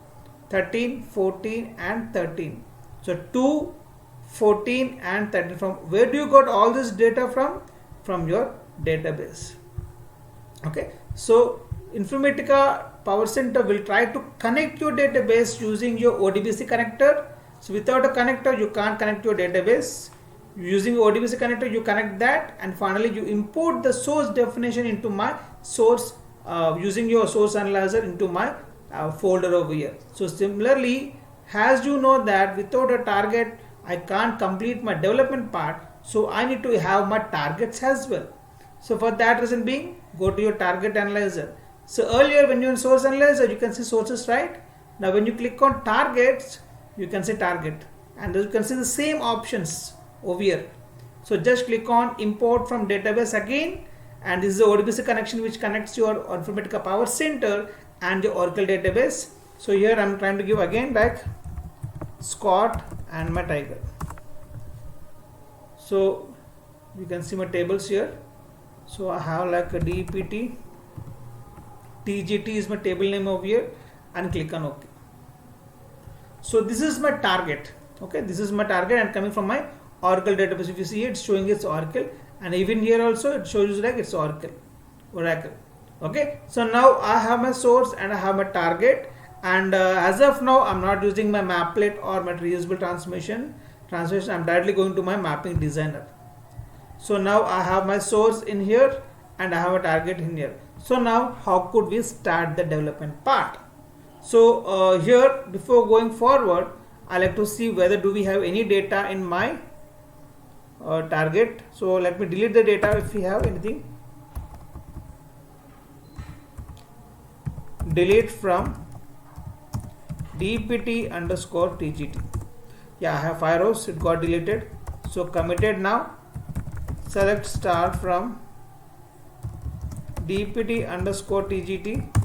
13, 14 and 13. So 2, 14 and 13. From where do you got all this data from? From your database. Okay, so Informatica Power Center will try to connect your database using your ODBC connector. So without a connector, you can't connect your database. Using ODBC connector, you connect that, and finally you import the source definition into my source using your source analyzer into my folder over here. So similarly, as you know that without a target, I can't complete my development part. So I need to have my targets as well. So for that reason being, go to your target analyzer. So earlier when you're in source analyzer, you can see sources, right? Now when you click on targets, you can see target, and you can see the same options over here. So just click on import from database again, and this is the ODBC connection which connects your Informatica Power Center and your Oracle database. So here I'm trying to give again like Scott and my Tiger. So you can see my tables here. So I have like a DPT, TGT is my table name over here, and click on OK. So this is my target. Okay, this is my target and coming from my Oracle database. If you see it's showing it's Oracle, and even here also it shows you like it's Oracle. Okay, so now I have my source and I have my target, and as of now I'm not using my Maplet or my reusable transformation. I'm directly going to my mapping designer. So now I have my source in here and I have a target in here. So now how could we start the development part? So here before going forward, I like to see whether do we have any data in my target. So let me delete the data if we have anything. Delete from dpt underscore tgt. Yeah, I have 5 rows, it got deleted. So committed now. Select star from dpt underscore tgt.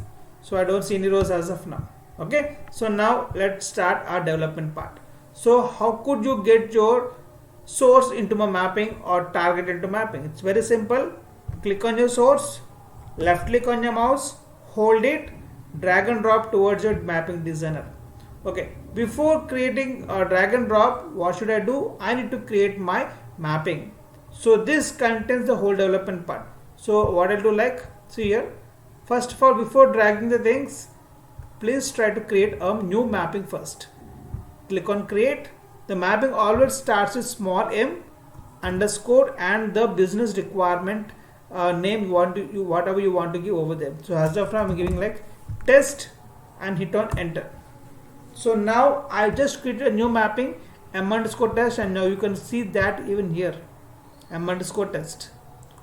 So I don't see any rows as of now. Okay, so now let's start our development part. So how could you get your source into my mapping or target into mapping? It's very simple. Click on your source, left click on your mouse, hold it, drag and drop towards your mapping designer. Okay, before creating a drag and drop, what should I do? I need to create my mapping. So this contains the whole development part. So what I'll do, like, see here, first of all, before dragging the things, please try to create a new mapping first. Click on create. The mapping always starts with small m underscore and the business requirement name whatever you want to give over there. So as of now I'm giving like test and hit on enter. So now I just created a new mapping m underscore test, and now you can see that even here m underscore test.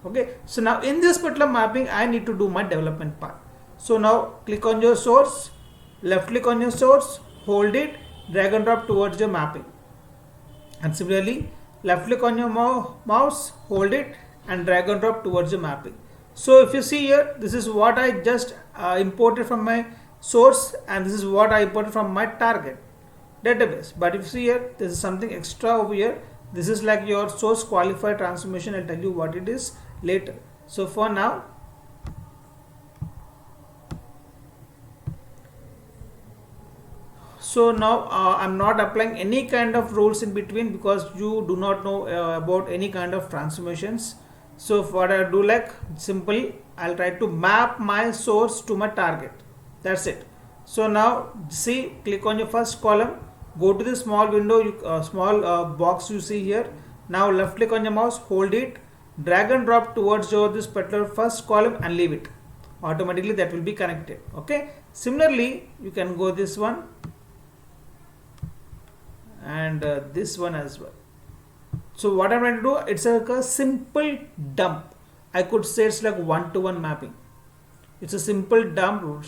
Okay, so now in this particular mapping I need to do my development part. So now click on your source, left click on your source, hold it, drag and drop towards your mapping, and similarly left click on your mouse, hold it and drag and drop towards your mapping. So if you see here, this is what I just imported from my source, and this is what I imported from my target database. But if you see here, this is something extra over here. This is like your source qualified transformation. I'll tell you what it is later. So for now, I'm not applying any kind of rules in between because you do not know about any kind of transformations. So what I do, like, simple, I'll try to map my source to my target. That's it. So now see, click on your first column, go to the small window, small box you see here. Now left click on your mouse, hold it, drag and drop towards your this particular first column and leave it. Automatically that will be connected. Okay. Similarly, you can go this one and this one as well. So what I'm going to do, it's like a simple dump. I could say it's like one-to-one mapping. It's a simple dump,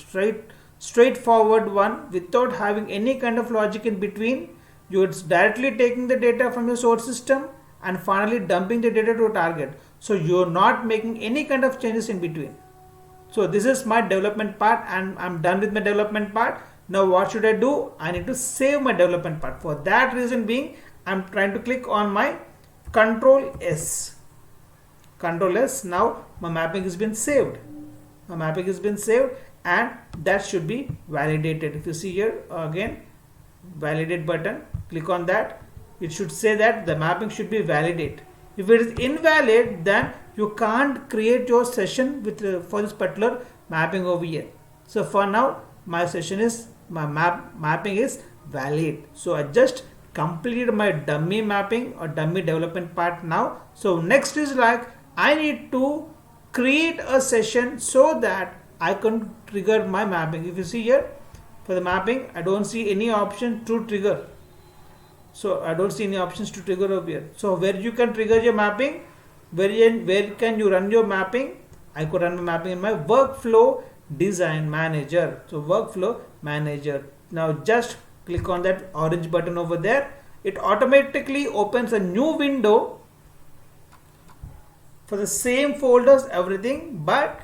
straightforward one without having any kind of logic in between. You're directly taking the data from your source system and finally dumping the data to a target. So you're not making any kind of changes in between. So this is my development part, and I'm done with my development part. Now what should I do? I need to save my development part. For that reason being, I'm trying to click on my Control S. Control S. Now my mapping has been saved. My mapping has been saved, and that should be validated. If you see here again, validate button, click on that. It should say that the mapping should be validate. If it is invalid, then you can't create your session with for this particular mapping over here. So for now my session is my mapping is valid. So I just completed my dummy mapping or dummy development part now. So next is like I need to create a session so that I can trigger my mapping. If you see here for the mapping, I don't see any option to trigger. So I don't see any options to trigger over here. So where you can trigger your mapping, where can you run your mapping? I could run my mapping in my workflow design manager. So workflow manager. Now just click on that orange button over there. It automatically opens a new window for the same folders, everything, but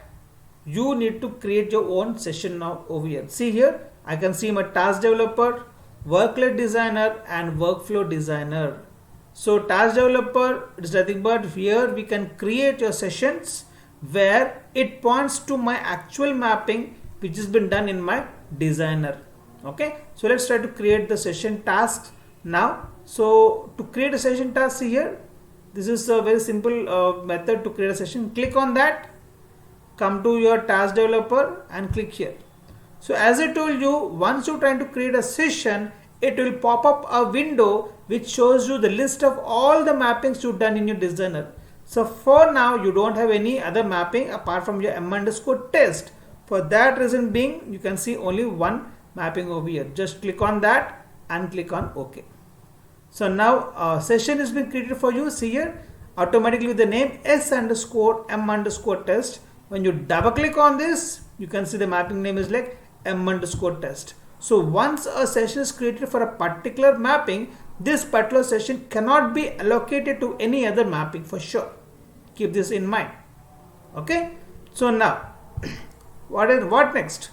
you need to create your own session now over here. See here, I can see my task developer, workload designer and workflow designer. So task developer is nothing but here we can create your sessions where it points to my actual mapping which has been done in my designer. Okay, so let's try to create the session tasks now. So to create a session task here, this is a very simple method to create a session. Click on that, come to your task developer and click here. So as I told you, once you're trying to create a session, it will pop up a window which shows you the list of all the mappings you've done in your designer. So for now you don't have any other mapping apart from your m_test. For that reason being, you can see only one mapping over here. Just click on that and click on OK. So now a session has been created for you. See here, automatically with the name s_m_test. When you double click on this, you can see the mapping name is like m_test. So once a session is created for a particular mapping, this particular session cannot be allocated to any other mapping for sure. Keep this in mind. Okay. So now what next?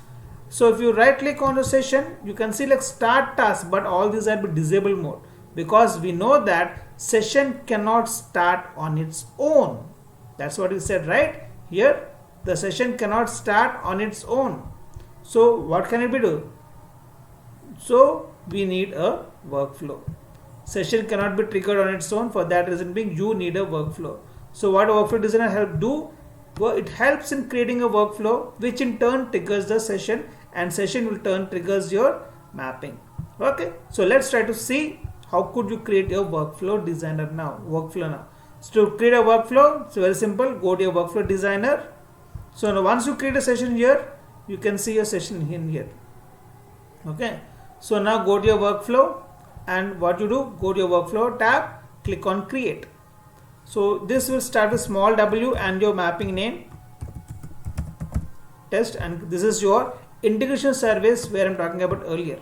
So if you right click on the session, you can see like start task, but all these are in disabled mode because we know that session cannot start on its own. That's what we said right here. The session cannot start on its own. So what can it be do? So we need a workflow. Session cannot be triggered on its own. For that reason being, you need a workflow. So what workflow designer help do? Well, it helps in creating a workflow which in turn triggers the session and session will turn triggers your mapping. Okay. So let's try to see how could you create your workflow designer now. So to create a workflow, it's very simple. Go to your workflow designer. So now once you create a session here, you can see your session in here. Okay. So now go to your workflow and what you do, go to your workflow tab, click on create. So this will start with small w and your mapping name test, and this is your integration service where I'm talking about earlier.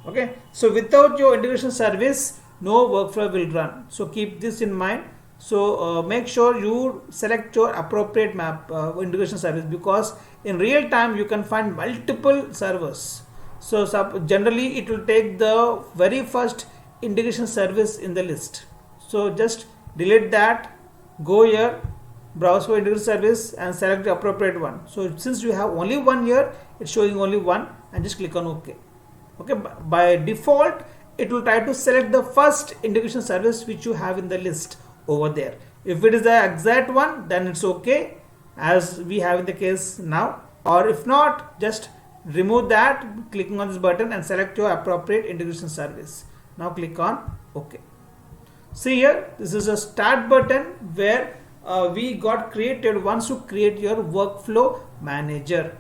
Okay. So without your integration service, no workflow will run. So keep this in mind. So make sure you select your appropriate integration service because in real time you can find multiple servers. So generally it will take the very first integration service in the list. So just delete that, go here, browse for integration service and select the appropriate one. So since you have only one here, it's showing only one, and just click on OK. Okay, by default it will try to select the first integration service which you have in the list over there. If it is the exact one, then it's okay as we have in the case now, or if not, just remove that clicking on this button and select your appropriate integration service. Now click on OK. See here, this is a start button where we got created once you create your workflow manager.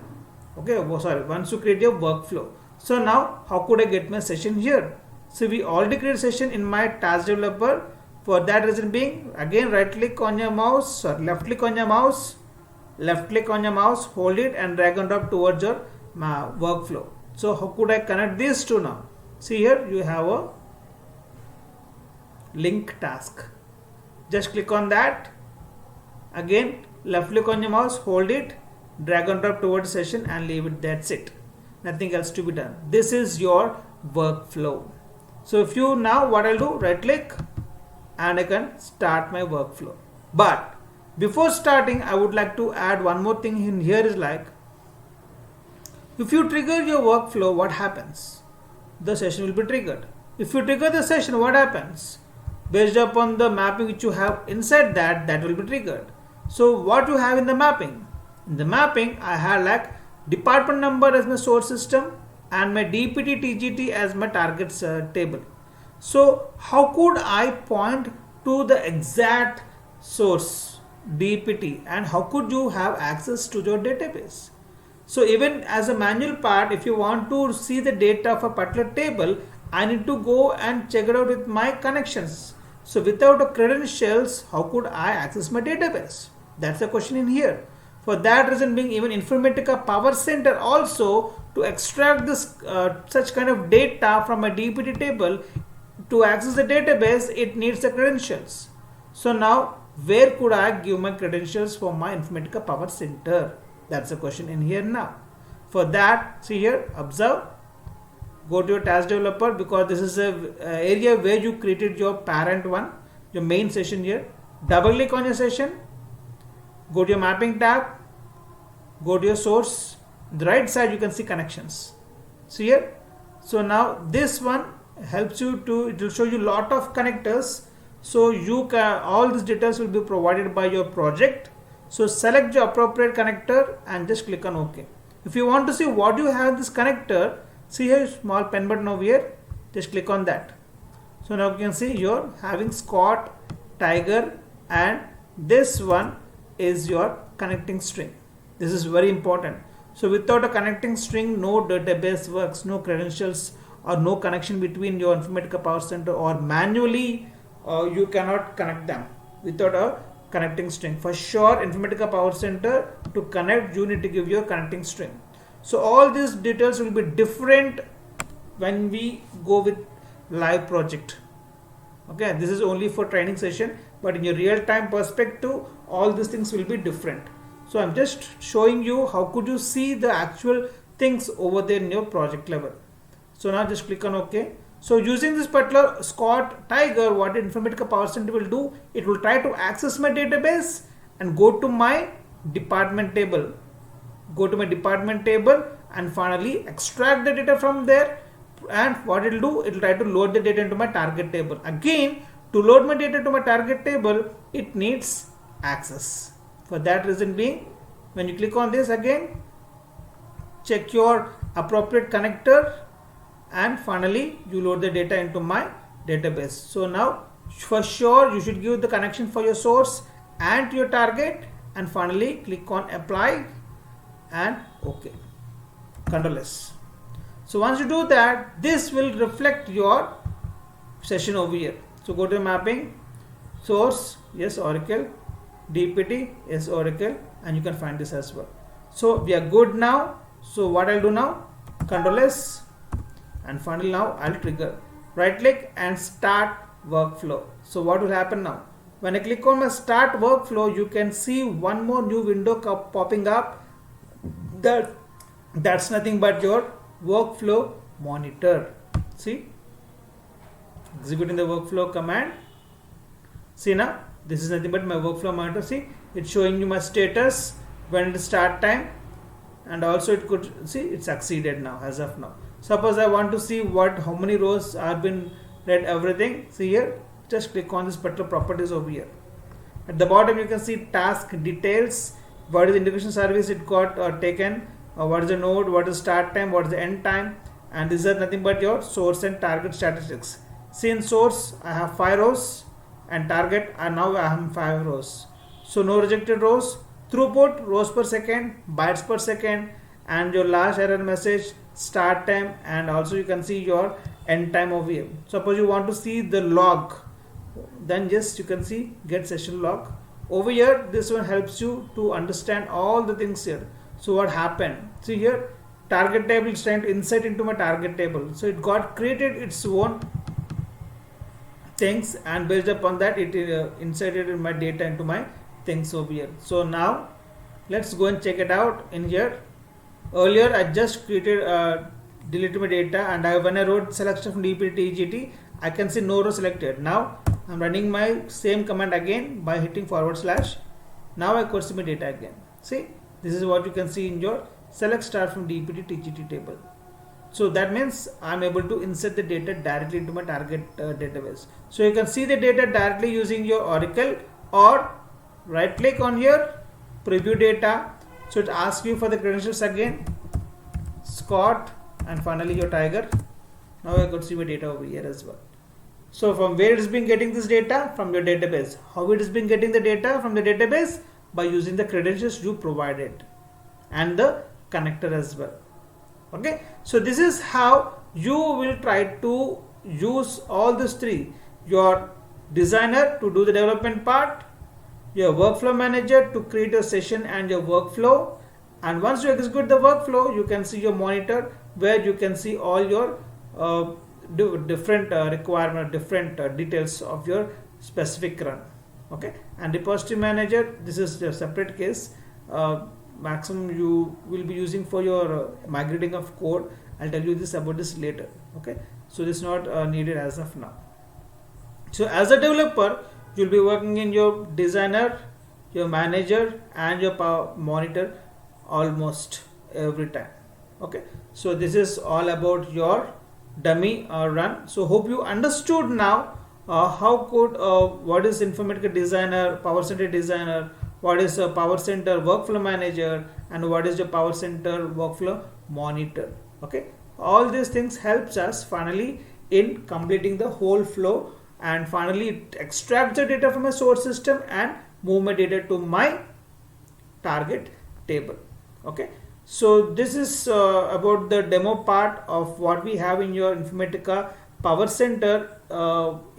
Okay, once you create your workflow. So now how could I get my session here? So we already created session in my task developer. For that reason being, again right click on your mouse or left click on your mouse, hold it and drag and drop towards your workflow. So how could I connect these two now? See here, you have a link task. Just click on that. Again, left click on your mouse, hold it, drag and drop towards the session and leave it. That's it. Nothing else to be done. This is your workflow. So if you now what I'll do, right click and I can start my workflow. But before starting, I would like to add one more thing in here is like, if you trigger your workflow, what happens? The session will be triggered. If you trigger the session, what happens? Based upon the mapping which you have inside that will be triggered. So what you have in the mapping? In the mapping, I have like department number as my source system and my DPT TGT as my targets table. So how could I point to the exact source DPT, and how could you have access to your database? So even as a manual part, if you want to see the data of a particular table, I need to go and check it out with my connections. So without a credentials, how could I access my database? That's the question in here. For that reason being, even Informatica Power Center also, to extract this such kind of data from a DPT table, to access the database, it needs the credentials. So now, where could I give my credentials for my Informatica Power Center? That's the question in here now. For that, see here, observe, go to your task developer, because this is a area where you created your parent one, your main session here. Double click on your session, go to your mapping tab, go to your source. On the right side you can see connections. See here. So now this one helps you to, it will show you lot of connectors. So you can, all these details will be provided by your project. So select your appropriate connector and just click on OK. If you want to see what you have in this connector, see here small pen button over here, just click on that. So now you can see you're having Scott, Tiger, and this one is your connecting string. This is very important. So without a connecting string, no database works, no credentials or no connection between your Informatica Power Center, or manually you cannot connect them without a connecting string. For sure, Informatica Power Center, to connect, you need to give your connecting string. So all these details will be different when we go with live project. Okay, this is only for training session, but in your real time perspective, all these things will be different. So I'm just showing you how could you see the actual things over there in your project level. So now just click on OK. So using this particular Scott Tiger, what Informatica Power Center will do, it will try to access my database and go to my department table. Go to my department table and finally extract the data from there. And what it will do, it will try to load the data into my target table. Again, to load my data to my target table, it needs access. For that reason being, when you click on this again, check your appropriate connector, and finally you load the data into my database. So now for sure you should give the connection for your source and to your target, and finally click on apply and OK. Control S. So once you do that, this will reflect your session over here. So go to mapping, source, yes Oracle, DPT, yes Oracle, and you can find this as well. So we are good now. So what I'll do now, Control S, and finally now I'll trigger, right click and start workflow. So what will happen now, when I click on my start workflow, you can see one more new window popping up. That's nothing but your workflow monitor. See, executing the workflow command. See now, this is nothing but my workflow monitor. See, it's showing you my status, when it is start time, and also it could see it's succeeded now as of now. Suppose I want to see how many rows have been read, everything. See here, just click on this particular properties over here. At the bottom you can see task details, what is the integration service it got taken, what is the node, what is start time, what is the end time, and these are nothing but your source and target statistics. See, in source I have 5 rows and target, and now I have 5 rows. So no rejected rows, throughput, rows per second, bytes per second, and your last error message, start time, and also you can see your end time over here. Suppose you want to see the log, then just you can see get session log over here. This one helps you to understand all the things here. So what happened, see here, target table is trying to insert into my target table, so it got created its own things, and based upon that it inserted in my data into my things over here. So now let's go and check it out in here. Earlier I just created deleted my data, and when I wrote selection from DPT TGT, I can see no row selected. Now I'm running my same command again by hitting /. Now I could see my data again. See, this is what you can see in your select star from DPT TGT table. So that means I'm able to insert the data directly into my target database. So you can see the data directly using your Oracle, or right click on here, preview data. So it asks you for the credentials again, Scott, and finally your Tiger. Now I could see my data over here as well. So from where it has been getting this data? From your database. How it has been getting the data from the database? By using the credentials you provided and the connector as well. Okay, so this is how you will try to use all these three: your designer to do the development part, your workflow manager to create a session and your workflow, and once you execute the workflow, you can see your monitor where you can see all your different requirement, different details of your specific run. Okay, and repository manager, this is a separate case. Maximum you will be using for your migrating of code. I'll tell you this about this later. Okay, so this is not needed as of now. So as a developer, you'll be working in your designer, your manager, and your monitor almost every time. Okay, so this is all about your dummy run. So hope you understood now how could what is Informatica Designer, Power Center Designer, what is a Power Center Workflow Manager, and what is the Power Center Workflow Monitor. Okay, all these things helps us finally in completing the whole flow, and finally it extracts the data from a source system and move my data to my target table. Okay, so this is about the demo part of what we have in your Informatica Power Center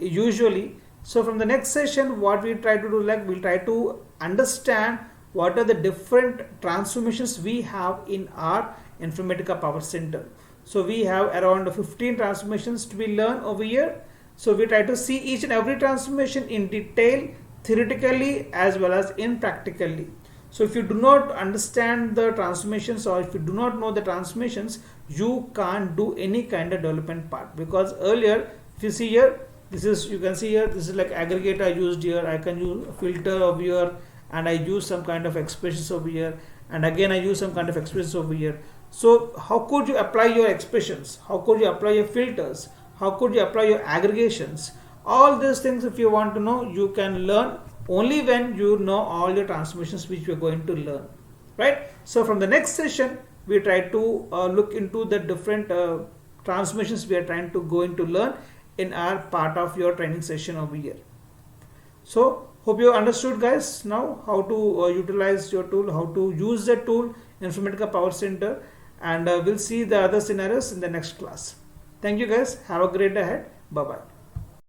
usually. So from the next session, what we try to do, like we'll try to understand what are the different transformations we have in our Informatica Power Center. So we have around 15 transformations to be learned over here. So we try to see each and every transformation in detail, theoretically as well as in practically. So if you do not understand the transformations, or if you do not know the transformations, you can't do any kind of development part. Because earlier, if you see here, this is, you can see here, this is like aggregator I used here. I can use a filter over here, and I use some kind of expressions over here, and again I use some kind of expressions over here. So how could you apply your expressions? How could you apply your filters? How could you apply your aggregations? All these things, if you want to know, you can learn only when you know all your transformations which we are going to learn, right? So from the next session, we try to look into the different transformations we are trying to go into learn in our part of your training session over here. So hope you understood, guys, now how to utilize your tool, how to use the tool Informatica Power Center, and we'll see the other scenarios in the next class. Thank you, guys. Have a great day ahead. Bye bye.